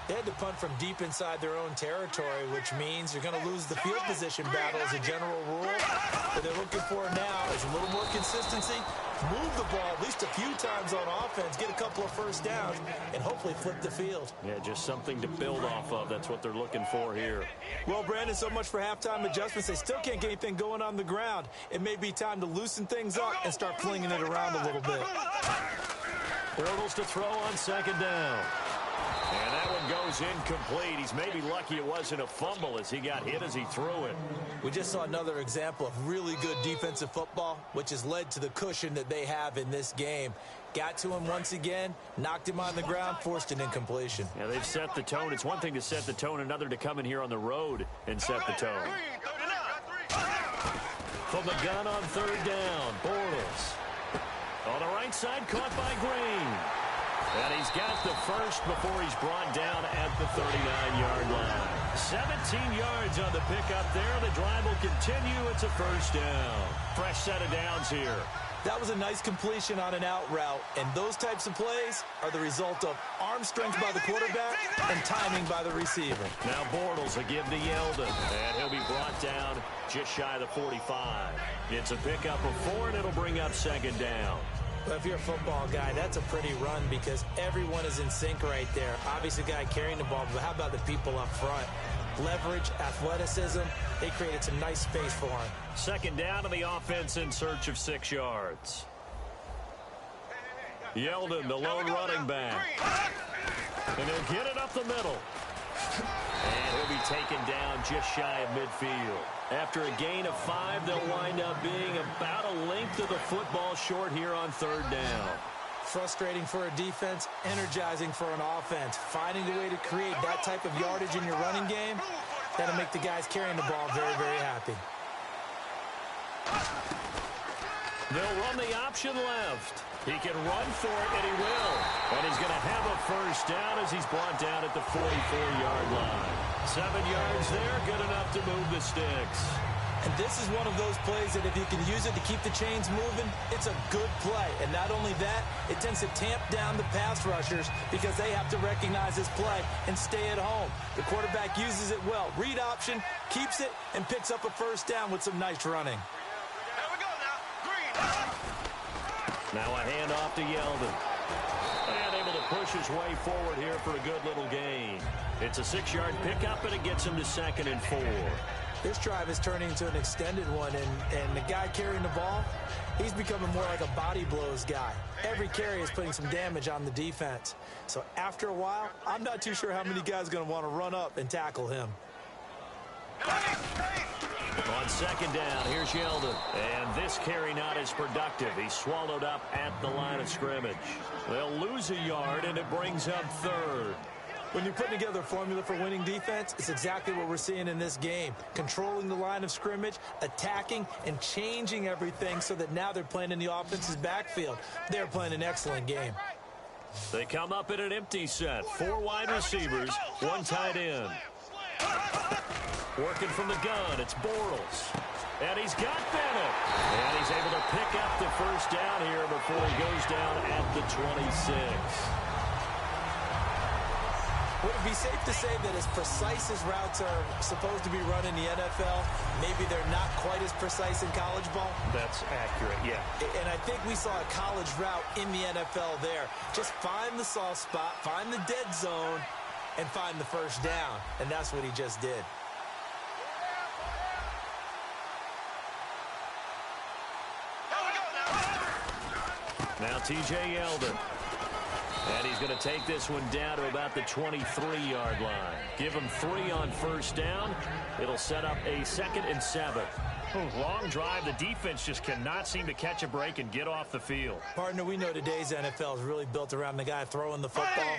They had to punt from deep inside their own territory, which means you're going to lose the field position battle as a general rule. What they're looking for now is a little more consistency move the ball at least a few times on offense, get a couple of first downs, and hopefully flip the field. Yeah, just something to build off of. That's what they're looking for here. Well, Brandon, so much for halftime adjustments. They still can't get anything going on the ground. It may be time to loosen things up and start flinging it around a little bit. Bortles to throw on second down. And that one goes incomplete. He's maybe lucky it wasn't a fumble as he got hit as he threw it. We just saw another example of really good defensive football, which has led to the cushion that they have in this game. Got to him once again, knocked him on the ground, forced an incompletion. Yeah, they've set the tone. It's one thing to set the tone, another to come in here on the road and set the tone. From the gun on third down, Bortles. On the right side, caught by Green. And he's got the first before he's brought down at the 39-yard line. 17 yards on the pickup there. The drive will continue. It's a first down. Fresh set of downs here. That was a nice completion on an out route, and those types of plays are the result of arm strength by the quarterback and timing by the receiver. Now Bortles will give to Yeldon, and he'll be brought down just shy of the 45. It's a pickup of 4, and it'll bring up second down. Well, if you're a football guy, that's a pretty run because everyone is in sync right there. Obviously, the guy carrying the ball, but how about the people up front? Leverage, athleticism, they created some nice space for him. Second down to the offense in search of 6 yards. Yeldon, the lone running back. And he'll get it up the middle. And he'll be taken down just shy of midfield. After a gain of 5, they'll wind up being about a length of the football short here on third down. Frustrating for a defense, energizing for an offense. Finding a way to create that type of yardage in your running game, that'll make the guys carrying the ball very, very happy. They'll run the option left. He can run for it, and he will. And he's going to have a first down as he's brought down at the 44-yard line. 7 yards there, good enough to move the sticks. And this is one of those plays that if you can use it to keep the chains moving, it's a good play. And not only that, it tends to tamp down the pass rushers because they have to recognize this play and stay at home. The quarterback uses it well. Read option, keeps it, and picks up a first down with some nice running. Now a handoff to Yeldon. And able to push his way forward here for a good little gain. It's a 6-yard pickup, and it gets him to 2nd and 4. This drive is turning into an extended one, and the guy carrying the ball, he's becoming more like a body blows guy. Every carry is putting some damage on the defense. So after a while, I'm not too sure how many guys are going to want to run up and tackle him. On second down, here's Yeldon. And this carry not as productive. He's swallowed up at the line of scrimmage. They'll lose a yard, and it brings up third. When you're putting together a formula for winning defense, it's exactly what we're seeing in this game. Controlling the line of scrimmage, attacking, and changing everything so that now they're playing in the offense's backfield. They're playing an excellent game. They come up in an empty set. 4 wide receivers, 1 tight end. Working from the gun, it's Bortles. And he's got Bennett. And he's able to pick up the first down here before he goes down at the 26. Would it be safe to say that as precise as routes are supposed to be run in the NFL, maybe they're not quite as precise in college ball? That's accurate, yeah. And I think we saw a college route in the NFL there. Just find the soft spot, find the dead zone, and find the first down. And that's what he just did. Now T.J. Yeldon. And he's going to take this one down to about the 23-yard line. Give him 3 on first down. It'll set up a 2nd and 7. Long drive. The defense just cannot seem to catch a break and get off the field. Partner, we know today's NFL is really built around the guy throwing the football.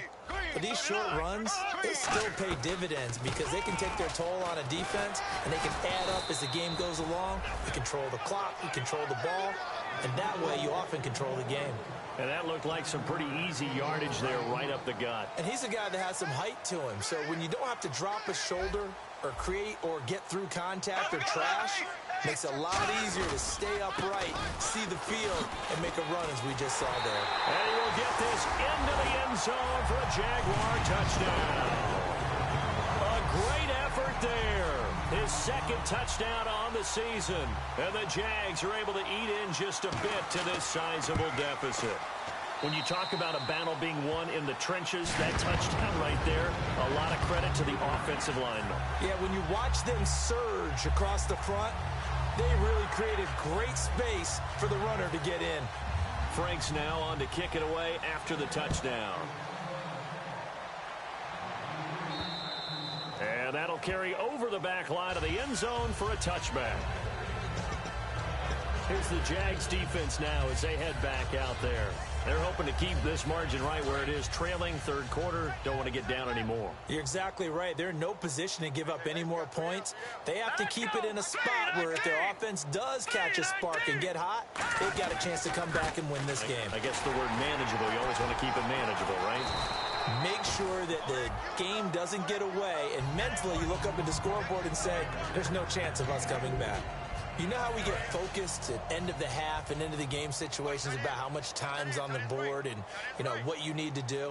But these short runs, they still pay dividends because they can take their toll on a defense, and they can add up as the game goes along. You control the clock, you control the ball, and that way you often control the game. And that looked like some pretty easy yardage there right up the gut. And he's a guy that has some height to him. So when you don't have to drop a shoulder or create or get through contact or trash, makes it a lot easier to stay upright, see the field, and make a run as we just saw there. And he will get this into the end zone for a Jaguar touchdown. A great effort there His second touchdown on the season. And the Jags are able to eat in just a bit to this sizable deficit. When you talk about a battle being won in the trenches, that touchdown right there, a lot of credit to the offensive linemen. Yeah, when you watch them surge across the front, they really created great space for the runner to get in. Franks now on to kick it away after the touchdown. And that'll carry over the back line of the end zone for a touchback. Here's the Jags defense now as they head back out there. They're hoping to keep this margin right where it is, trailing third quarter. Don't want to get down anymore. You're exactly right. They're in no position to give up any more points. They have to keep it in a spot where if their offense does catch a spark and get hot, they've got a chance to come back and win this game. I guess the word manageable, you always want to keep it manageable, right? Make sure that the game doesn't get away, and mentally you look up at the scoreboard and say, there's no chance of us coming back. You know how we get focused at end of the half and end of the game situations about how much time's on the board and, you know, what you need to do?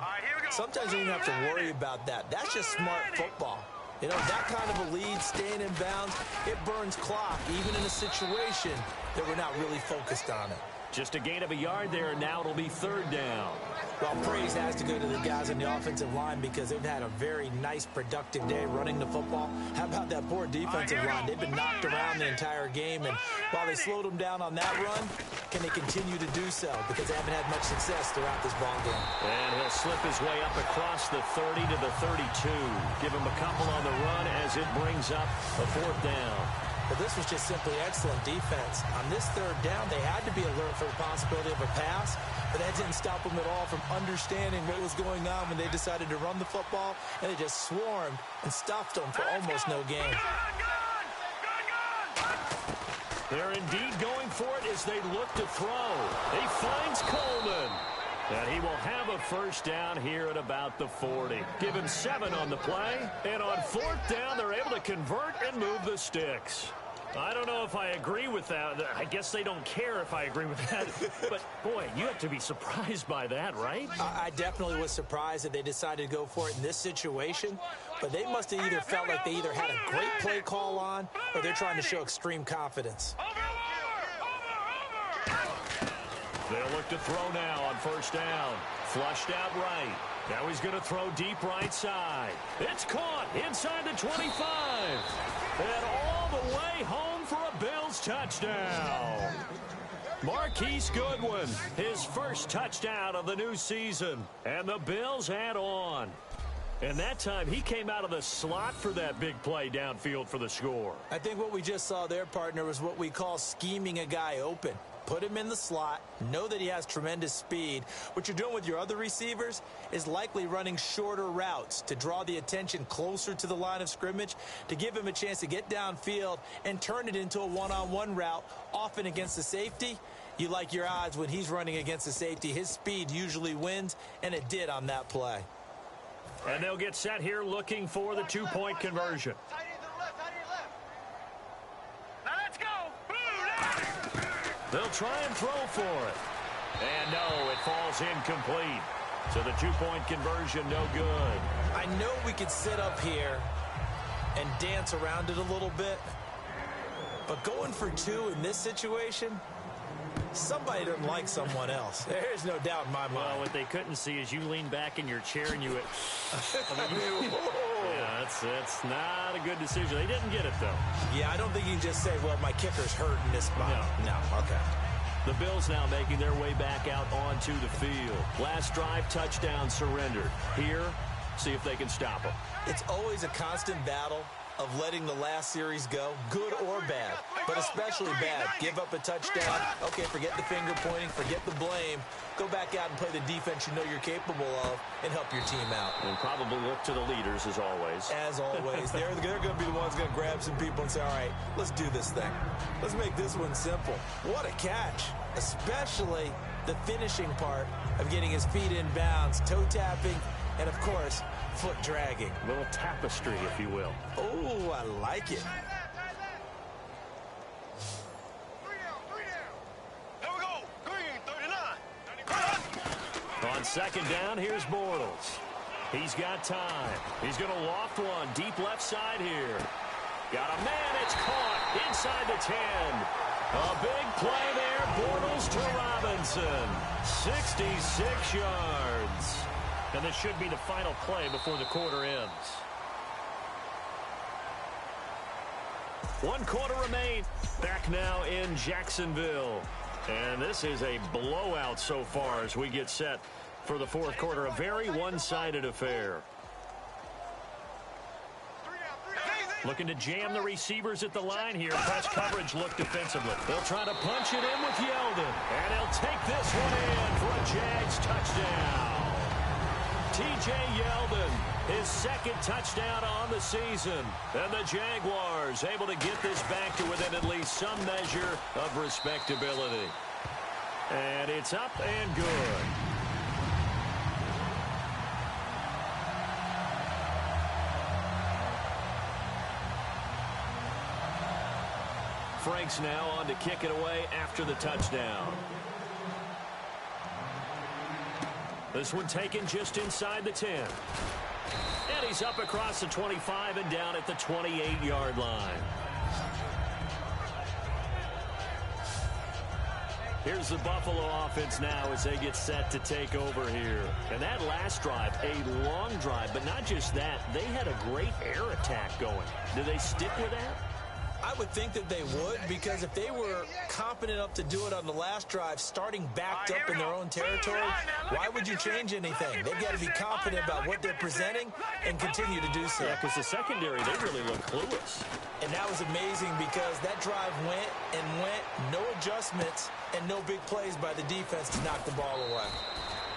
Sometimes you don't have to worry about that. That's just smart football. You know, that kind of a lead, staying in bounds, it burns clock, even in a situation that we're not really focused on it. Just a gain of a yard there, and now it'll be third down. Well, praise has to go to the guys on the offensive line because they've had a very nice, productive day running the football. How about that poor defensive line? They've been knocked around the entire game, and while they slowed them down on that run, can they continue to do so? Because they haven't had much success throughout this ball game. And he'll slip his way up across the 30 to the 32. Give him a couple on the run as it brings up a fourth down. But this was just simply excellent defense. On this third down, they had to be alert for the possibility of a pass, but that didn't stop them at all from understanding what was going on when they decided to run the football, and they just swarmed and stuffed them for almost no gain. They're indeed going for it as they look to throw. He finds Coleman. And he will have a first down here at about the 40. Give him 7 on the play. And on fourth down, they're able to convert and move the sticks. I don't know if I agree with that. I guess they don't care if I agree with that. But, boy, you have to be surprised by that, right? I definitely was surprised that they decided to go for it in this situation. But they must have either felt like they either had a great play call on or they're trying to show extreme confidence. They'll look to throw now on first down. Flushed out right. Now he's going to throw deep right side. It's caught inside the 25. And all the way home for a Bills touchdown. Marquise Goodwin, his first touchdown of the new season. And the Bills add on. And that time, he came out of the slot for that big play downfield for the score. I think what we just saw there, partner, was what we call scheming a guy open. Put him in the slot, know that he has tremendous speed. What you're doing with your other receivers is likely running shorter routes to draw the attention closer to the line of scrimmage, to give him a chance to get downfield and turn it into a one-on-one route, often against the safety. You like your odds when he's running against the safety. His speed usually wins, and it did on that play. And they'll get set here looking for the two-point conversion. Now let's go. They'll try and throw for it. And no, it falls incomplete. So the two-point conversion, no good. I know we could sit up here and dance around it a little bit, but going for 2 in this situation, somebody doesn't like someone else. There's no doubt in my mind. Well, what they couldn't see is you lean back in your chair and you... yeah, that's not a good decision. They didn't get it, though. Yeah, I don't think you can just say, well, my kicker's hurt in this spot. No, okay. The Bills now making their way back out onto the field. Last drive, touchdown surrendered. Here, see if they can stop them. It's always a constant battle of letting the last series go, good or bad, but especially bad. Give up a touchdown. Okay, forget the finger pointing, forget the blame. Go back out and play the defense you know you're capable of and help your team out. And probably look to the leaders, as always. As always. They're going to be the ones going to grab some people and say, all right, let's do this thing. Let's make this one simple. What a catch, especially the finishing part of getting his feet in bounds, toe tapping, and, of course, foot dragging. A little tapestry, if you will. Oh, I like it. Here we go. Green, 39. On second down, here's Bortles. He's got time. He's going to loft one deep left side here. Got a man. It's caught inside the 10. A big play there. Bortles to Robinson. 66 yards. And this should be the final play before the quarter ends. 1 quarter remains. Back now in Jacksonville. And this is a blowout so far as we get set for the fourth quarter. A very one-sided affair. Looking to jam the receivers at the line here. Press coverage look defensively. They'll try to punch it in with Yeldon. And he'll take this one in for a Jags touchdown. T.J. Yeldon, his second touchdown on the season. And the Jaguars able to get this back to within at least some measure of respectability. And it's up and good. Franks now on to kick it away after the touchdown. This one taken just inside the 10. And he's up across the 25 and down at the 28-yard line. Here's the Buffalo offense now as they get set to take over here. And that last drive, a long drive, but not just that. They had a great air attack going. Do they stick with that? I would think that they would, because if they were competent enough to do it on the last drive, starting backed up in their own territory, why would you change anything? They've got to be confident about what they're presenting and continue to do so. Yeah, because the secondary, they really look clueless. And that was amazing because that drive went and went, no adjustments and no big plays by the defense to knock the ball away.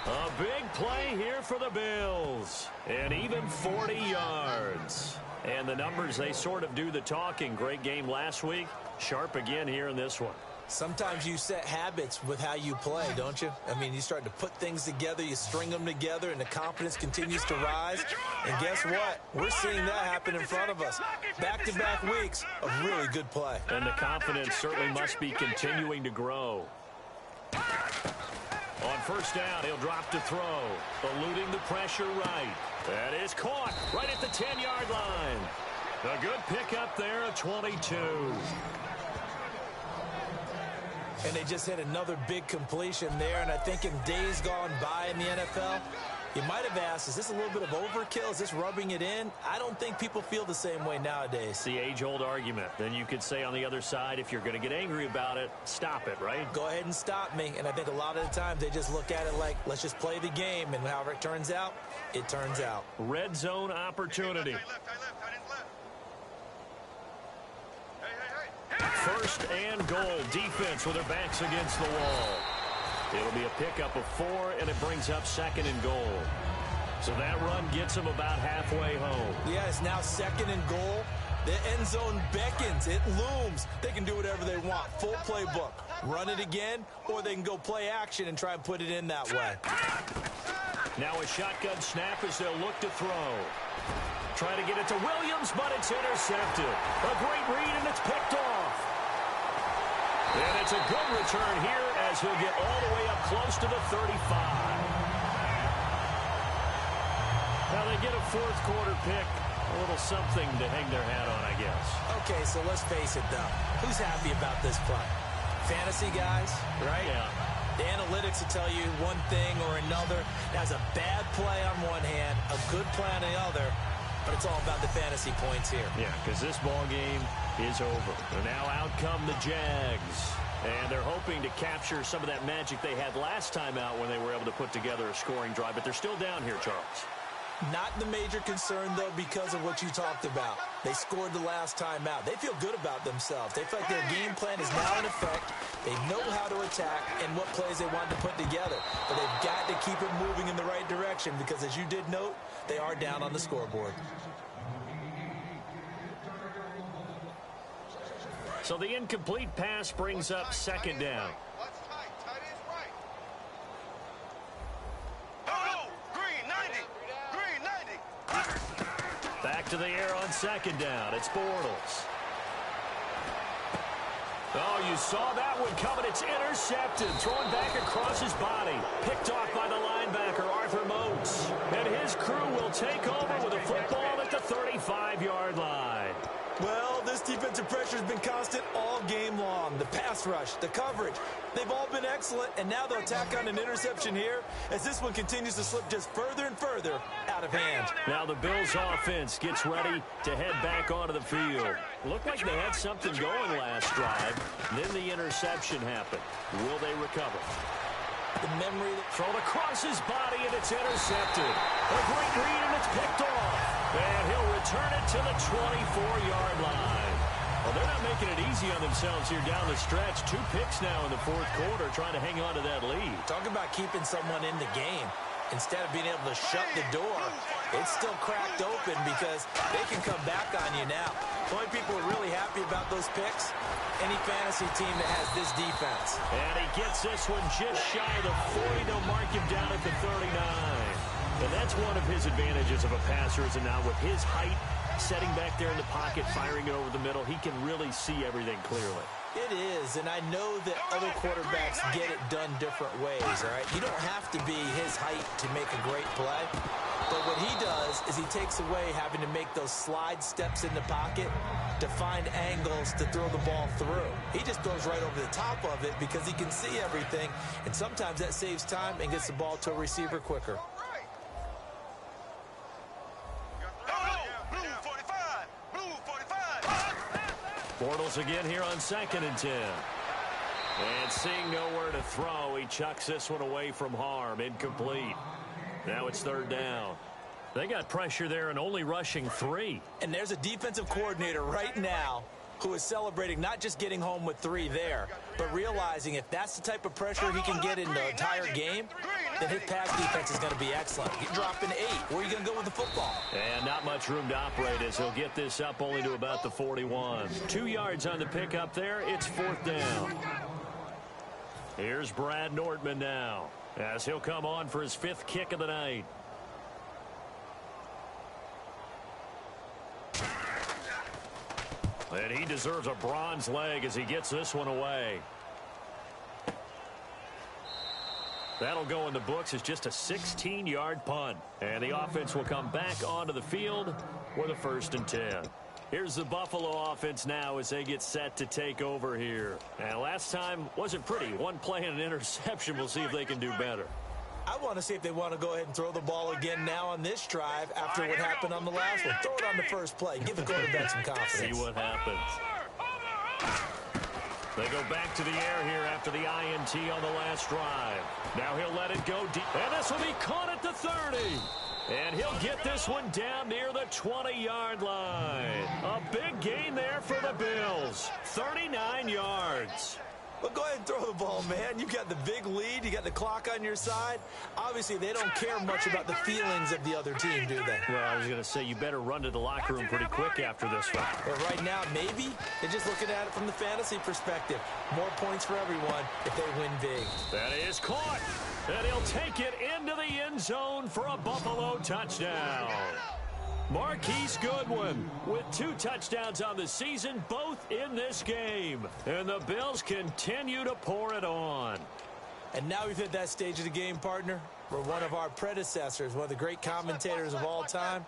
A big play here for the Bills. And even 40 yards. And the numbers, they sort of do the talking. Great game last week. Sharp again here in this one. Sometimes you set habits with how you play, don't you? I mean, you start to put things together, you string them together, and the confidence continues to rise. And guess what? We're seeing that happen in front of us. Back-to-back weeks of really good play. And the confidence certainly must be continuing to grow. On first down, he'll drop to throw. Eluding the pressure right. That is caught right at the 10-yard line. A good pickup there, a 22. And they just hit another big completion there. And I think in days gone by in the NFL, you might have asked, is this a little bit of overkill? Is this rubbing it in? I don't think people feel the same way nowadays. It's the age-old argument. Then you could say on the other side, if you're going to get angry about it, stop it, right? Go ahead and stop me. And I think a lot of the time they just look at it like, let's just play the game. And however it turns out, it turns out. Red zone opportunity. First and goal. Defense with their backs against the wall. It'll be a pickup of 4, and it brings up second and goal. So that run gets them about halfway home. Yeah, it's now second and goal. The end zone beckons. It looms. They can do whatever they want. Full playbook. Run it again, or they can go play action and try and put it in that way. Now a shotgun snap as they'll look to throw. Try to get it to Williams, but it's intercepted. A great read, and it's picked off. And it's a good return here as he'll get all the way up close to the 35. Now they get a fourth quarter pick. A little something to hang their hat on, I guess. Okay, so let's face it, though. Who's happy about this play? Fantasy guys, right? Yeah. The analytics will tell you one thing or another. That's a bad play on one hand, a good play on the other. But it's all about the fantasy points here. Yeah, because this ball game is over. And now out come the Jags. And they're hoping to capture some of that magic they had last time out when they were able to put together a scoring drive. But they're still down here, Charles. Not the major concern, though, because of what you talked about. They scored the last time out. They feel good about themselves. They feel like their game plan is now in effect. They know how to attack and what plays they want to put together. But they've got to keep it moving in the right direction because, as you did note, they are down on the scoreboard. So the incomplete pass brings up second down. Back to the air on second down. It's Bortles. Oh, you saw that one coming. It's intercepted. Thrown back across his body. Picked off by the linebacker, Arthur Moats. And his crew will take over with a football at the 35-yard line. Well, This defensive pressure has been constant all game long. The pass rush, the coverage, they've all been excellent, and now they'll tack on an interception here as this one continues to slip just further and further out of hand. Now the Bills offense gets ready to head back onto the field. Looked like they had something going last drive. Then the interception happened. Will they recover? The memory thrown across his body, and it's intercepted. A great read, and it's picked off. And he'll return it to the 24-yard line. Well, they're not making it easy on themselves here down the stretch. 2 picks now in the fourth quarter, trying to hang on to that lead. Talk about keeping someone in the game. Instead of being able to shut the door, it's still cracked open because they can come back on you now. The only people who are really happy about those picks, any fantasy team that has this defense. And he gets this one just shy of the 40. They'll mark him down at the 39. And that's one of his advantages of a passer, is now with his height, setting back there in the pocket, firing it over the middle, he can really see everything clearly. It is, and I know that other quarterbacks get it done different ways, all right? You don't have to be his height to make a great play. But what he does is he takes away having to make those slide steps in the pocket to find angles to throw the ball through. He just throws right over the top of it because he can see everything, and sometimes that saves time and gets the ball to a receiver quicker. Bortles again here on 2nd and 10. And seeing nowhere to throw, he chucks this one away from harm. Incomplete. Now it's 3rd down. They got pressure there and only rushing 3. And there's a defensive coordinator right now who is celebrating not just getting home with 3 there, but realizing if that's the type of pressure he can get in the entire game, then his pass defense is going to be excellent. You're dropping 8. Where are you going to go with the football? And not much room to operate as he'll get this up only to about the 41. 2 yards on the pickup there. It's 4th down. Here's Brad Nordman now as he'll come on for his 5th kick of the night. And he deserves a bronze leg as he gets this one away. That'll go in the books as just a 16-yard punt. And the offense will come back onto the field with a 1st and 10. Here's the Buffalo offense now as they get set to take over here. And last time wasn't pretty. 1 play and an interception. We'll see if they can do better. I want to see if they want to go ahead and throw the ball again now on this drive after what happened on the last one. Throw it on the first play. Give the quarterback some confidence. See what happens. They go back to the air here after the INT on the last drive. Now he'll let it go deep. And this will be caught at the 30. And he'll get this one down near the 20-yard line. A big gain there for the Bills. 39 yards. Well, go ahead and throw the ball, man. You got the big lead. You got the clock on your side. Obviously, they don't care much about the feelings of the other team, do they? Well, I was going to say, you better run to the locker room pretty quick after this one. But right now, maybe they're just looking at it from the fantasy perspective. More points for everyone if they win big. That is caught. And he'll take it into the end zone for a Buffalo touchdown. Marquise Goodwin with 2 touchdowns on the season, both in this game. And the Bills continue to pour it on. And now we've hit that stage of the game, partner, where one of our predecessors, one of the great commentators of all time,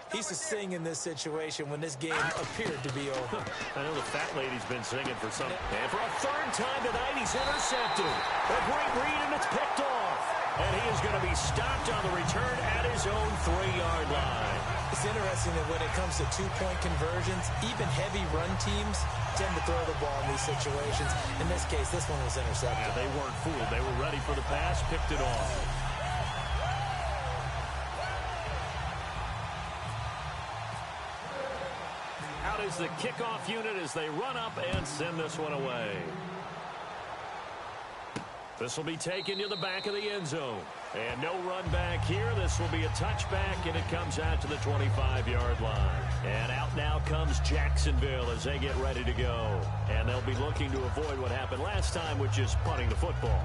he used to sing in this situation when this game appeared to be over. I know the fat lady's been singing for some. And for a 3rd time tonight, he's intercepted. A great read, and it's picked off. And he is going to be stopped on the return at his own 3-yard line. It's interesting that when it comes to 2-point conversions, even heavy run teams tend to throw the ball in these situations. In this case, this one was intercepted. Yeah, they weren't fooled. They were ready for the pass, picked it off. Out is the kickoff unit as they run up and send this one away. This will be taken to the back of the end zone. And no run back here. This will be a touchback, and it comes out to the 25-yard line. And out now comes Jacksonville as they get ready to go. And they'll be looking to avoid what happened last time, which is punting the football.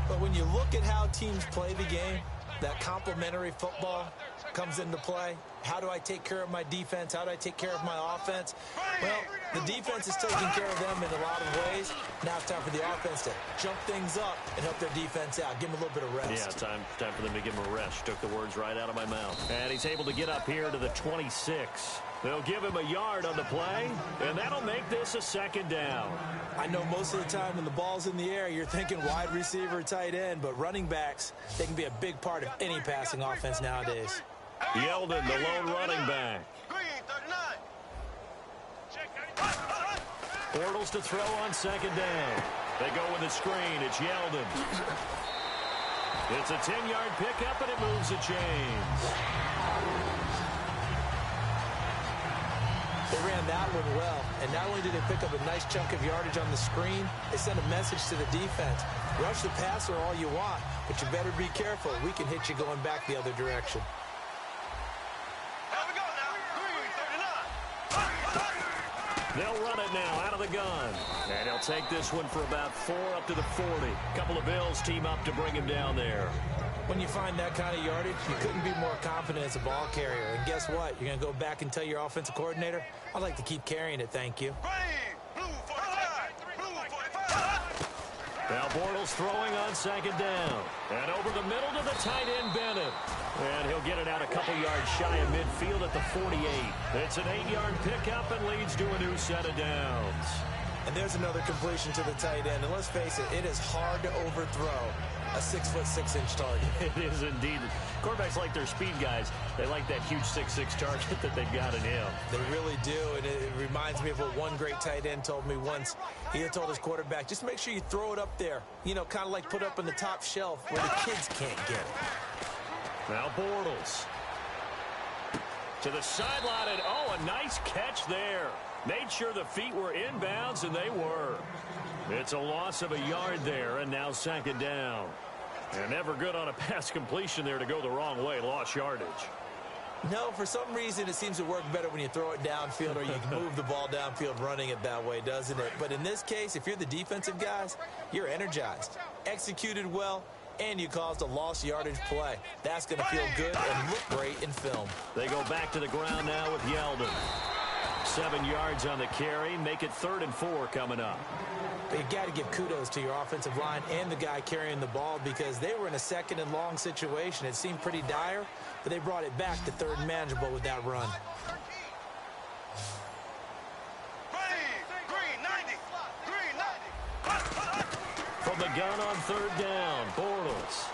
But when you look at how teams play the game, that complementary football comes into play. How do I take care of my defense? How do I take care of my offense? Well, the defense is taking care of them in a lot of ways. Now it's time for the offense to jump things up and help their defense out. Give them a little bit of rest. Yeah, time for them to give them a rest. Took the words right out of my mouth. And he's able to get up here to the 26. They'll give him a yard on the play, and that'll make this a second down. I know most of the time when the ball's in the air, you're thinking wide receiver, tight end, but running backs, they can be a big part of any passing offense nowadays. Yeldon, the lone running back. Bortles to throw on second down. They go with a screen. It's Yeldon. It's a 10-yard pickup, and it moves the chains. They ran that one well, and not only did they pick up a nice chunk of yardage on the screen, they sent a message to the defense. Rush the passer all you want, but you better be careful. We can hit you going back the other direction. They'll run it now out of the gun. And he'll take this one for about 4 up to the 40. A couple of Bills team up to bring him down there. When you find that kind of yardage, you couldn't be more confident as a ball carrier. And guess what? You're going to go back and tell your offensive coordinator, I'd like to keep carrying it, thank you. Now Bortles throwing on second down. And over the middle to the tight end, Bennett. And he'll get it out a couple yards shy of midfield at the 48. It's an 8-yard pickup and leads to a new set of downs. And there's another completion to the tight end. And let's face it, it is hard to overthrow a 6'6" target. It is indeed. Quarterbacks like their speed guys. They like that huge 6'6" target that they've got in him. They really do, and it reminds me of what one great tight end told me once. He had told his quarterback, just make sure you throw it up there. You know, kind of like put up on the top shelf where the kids can't get it. Now Bortles. To the sideline, and oh, a nice catch there. Made sure the feet were inbounds, and they were. It's a loss of a yard there, and now second down. And never good on a pass completion there to go the wrong way. Lost yardage. No, for some reason it seems to work better when you throw it downfield or you can move the ball downfield running it that way, doesn't it? But in this case, if you're the defensive guys, you're energized, executed well, and you caused a lost yardage play. That's going to feel good and look great in film. They go back to the ground now with Yeldon. 7 yards on the carry. Make it 3rd and 4 coming up. You got to give kudos to your offensive line and the guy carrying the ball because they were in a second and long situation. It seemed pretty dire, but they brought it back to 3rd and manageable with that run. From the gun on 3rd down, Bortles.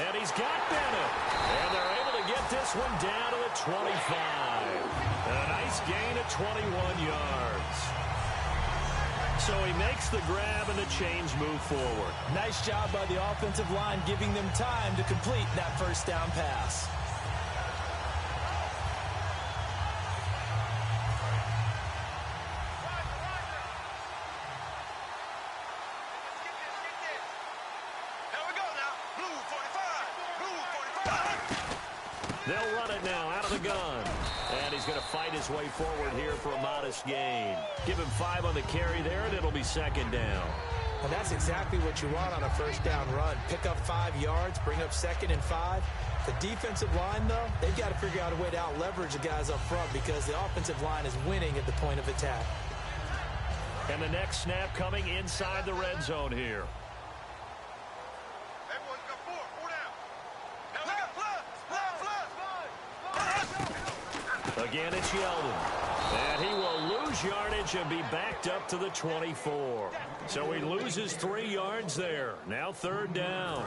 And he's got Bennett. And they're able to get this one down to the 25. A nice gain of 21 yards. So he makes the grab and the chains move forward. Nice job by the offensive line giving them time to complete that first down pass. They'll run it now out of the gun. And he's going to fight his way forward here for a modest gain. Give him 5 on the carry there, and it'll be second down. Well, that's exactly what you want on a first down run. Pick up 5 yards, bring up 2nd and 5. The defensive line, though, they've got to figure out a way to out-leverage the guys up front because the offensive line is winning at the point of attack. And the next snap coming inside the red zone here. Again, it's Yeldon. And he will lose yardage and be backed up to the 24. So he loses 3 yards there. Now 3rd down.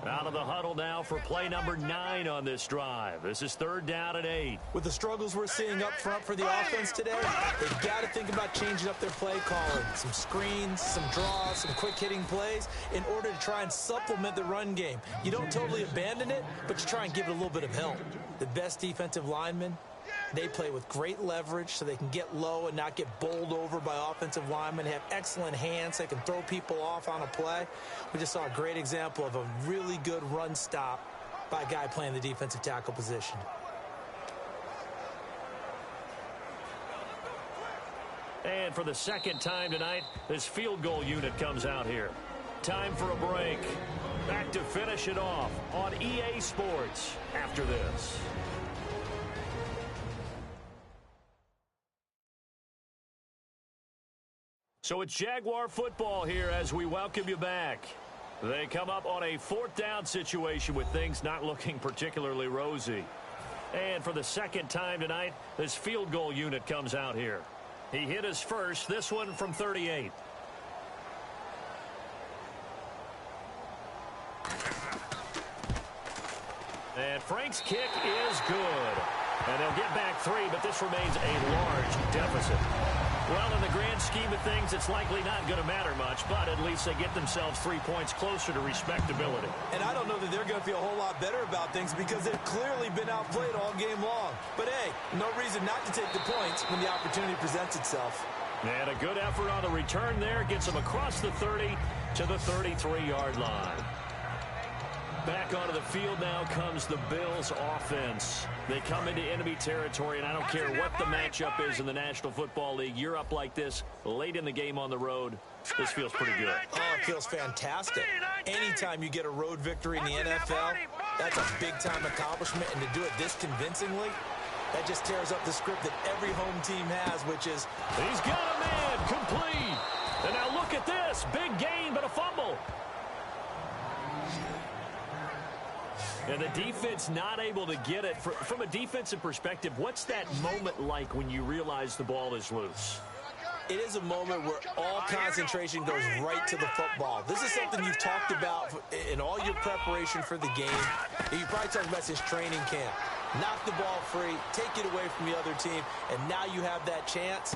Out of the huddle now for play number 9 on this drive. This is 3rd down and 8. With the struggles we're seeing up front for the offense today, they've got to think about changing up their play calling. Some screens, some draws, some quick-hitting plays in order to try and supplement the run game. You don't totally abandon it, but you try and give it a little bit of help. The best defensive linemen, they play with great leverage so they can get low and not get bowled over by offensive linemen. They have excellent hands. They can throw people off on a play. We just saw a great example of a really good run stop by a guy playing the defensive tackle position. And for the second time tonight, this field goal unit comes out here. Time for a break. Back to finish it off on EA Sports after this. So it's Jaguar football here as we welcome you back. They come up on a 4th down situation with things not looking particularly rosy. And for the second time tonight, this field goal unit comes out here. He hit his first, this one from 38. And Frank's kick is good. And they'll get back 3, but this remains a large deficit. Well, in the grand scheme of things, it's likely not going to matter much, but at least they get themselves 3 points closer to respectability. And I don't know that they're going to feel a whole lot better about things because they've clearly been outplayed all game long. But, hey, no reason not to take the points when the opportunity presents itself. And a good effort on the return there gets them across the 30 to the 33-yard line. Back onto the field now comes the Bills offense. They come into enemy territory, and I don't care what the matchup is in the National Football League. You're up like this late in the game on the road. This feels pretty good. Oh, it feels fantastic. Anytime you get a road victory in the NFL, that's a big-time accomplishment, and to do it this convincingly, that just tears up the script that every home team has, which is... He's got a man, complete. And now look at this. Big gain, but a fumble. And the defense not able to get it. From a defensive perspective, what's that moment like when you realize the ball is loose? It is a moment where all concentration goes right to the football. This is something you've talked about in all your preparation for the game. You probably talked about since training camp. Knock the ball free, take it away from the other team, and now you have that chance.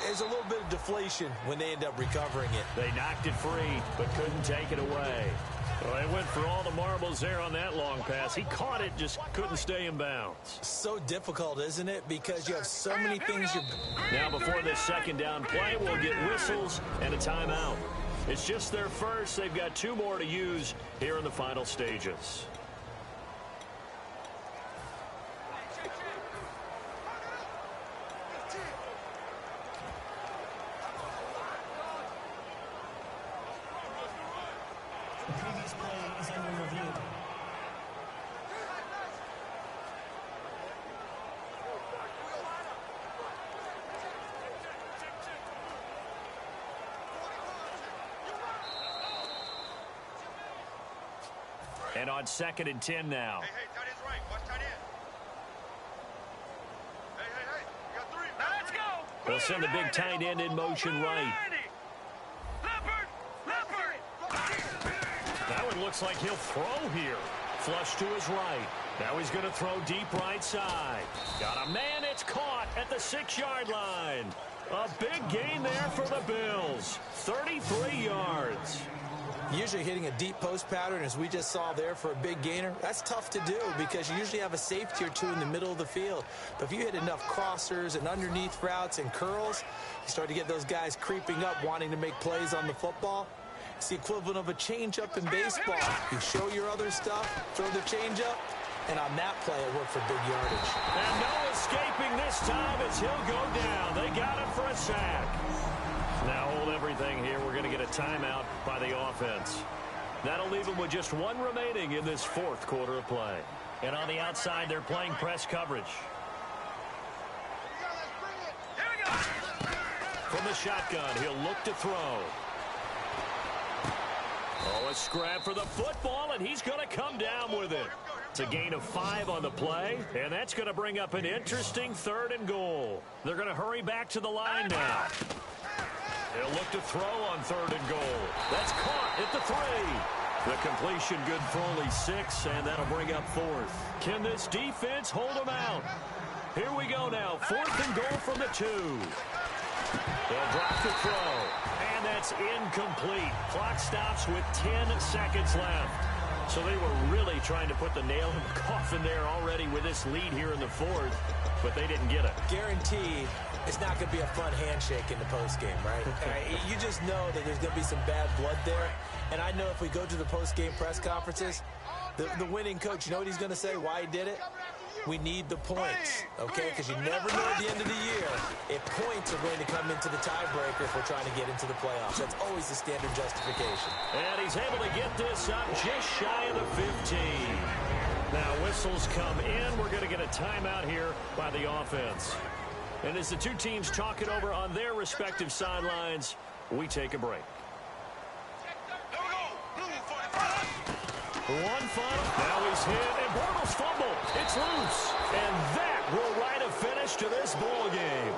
There's a little bit of deflation when they end up recovering it. They knocked it free, but couldn't take it away. Well, they went for all the marbles there on that long pass. He caught it, just couldn't stay in bounds. So difficult, isn't it? Because you have so many things you're... Now, before this second down play, we'll get whistles and a timeout. It's just their first. They've got 2 more to use here in the final stages. The previous play is under review. And on 2nd and 10 now. Hey, tight end's right. Watch tight end. Hey. You got 3. Now let's go. They'll send the big tight end in motion right. That one looks like he'll throw here. Flush to his right. Now he's going to throw deep right side. Got a man. It's caught at the 6-yard line. A big gain there for the Bills. 33 yards. Usually hitting a deep post pattern, as we just saw there for a big gainer, that's tough to do because you usually have a safety or 2 in the middle of the field. But if you hit enough crossers and underneath routes and curls, you start to get those guys creeping up, wanting to make plays on the football. It's the equivalent of a changeup in baseball. You show your other stuff, throw the changeup, and on that play, it worked for big yardage. And no escaping this time as he'll go down. They got him for a sack. Now hold everything here. We're going to get a timeout by the offense. That'll leave them with just 1 remaining in this 4th quarter of play. And on the outside, they're playing press coverage. From the shotgun, he'll look to throw. Oh, a scrap for the football, and he's going to come down with it. It's a gain of 5 on the play, and that's going to bring up an interesting 3rd and goal. They're going to hurry back to the line now. They'll look to throw on 3rd and goal. That's caught at the 3. The completion good for only 6, and that'll bring up 4th. Can this defense hold them out? Here we go now. 4th and goal from the 2. They'll drop the throw, and that's incomplete. Clock stops with 10 seconds left. So they were really trying to put the nail in the coffin there already with this lead here in the 4th, but they didn't get it. Guaranteed, it's not going to be a fun handshake in the postgame, right? You just know that there's going to be some bad blood there. And I know if we go to the postgame press conferences, the winning coach, you know what he's going to say, why he did it? We need the points, okay? Because you never know at the end of the year if points are going to come into the tiebreaker if we're trying to get into the playoffs. That's always the standard justification. And he's able to get this up just shy of the 15. Now whistles come in. We're going to get a timeout here by the offense. And as the 2 teams talk it over on their respective sidelines, we take a break. One final. Now he's hit and Bortles fumble. It's loose. And that will write a finish to this ball game.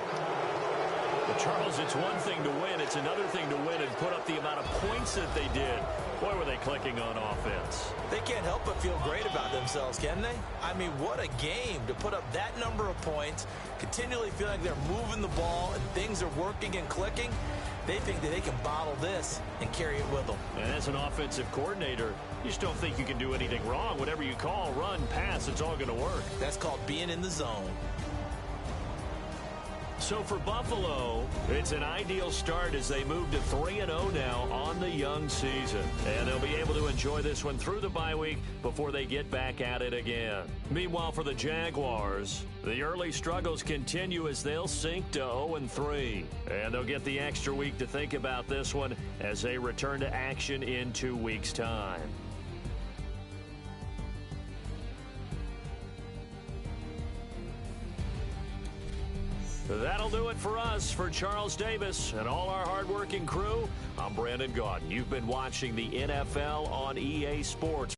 But Charles, it's one thing to win. It's another thing to win and put up the amount of points that they did. Boy, were they clicking on offense. They can't help but feel great about themselves, can they? I mean, what a game to put up that number of points, continually feel like they're moving the ball and things are working and clicking. They think that they can bottle this and carry it with them. And as an offensive coordinator, you just don't think you can do anything wrong. Whatever you call, run, pass, it's all going to work. That's called being in the zone. So for Buffalo, it's an ideal start as they move to 3-0 now on the young season. And they'll be able to enjoy this one through the bye week before they get back at it again. Meanwhile, for the Jaguars, the early struggles continue as they'll sink to 0-3. And they'll get the extra week to think about this one as they return to action in 2 weeks' time. That'll do it for us. For Charles Davis and all our hardworking crew, I'm Brandon Gaudin. You've been watching the NFL on EA Sports.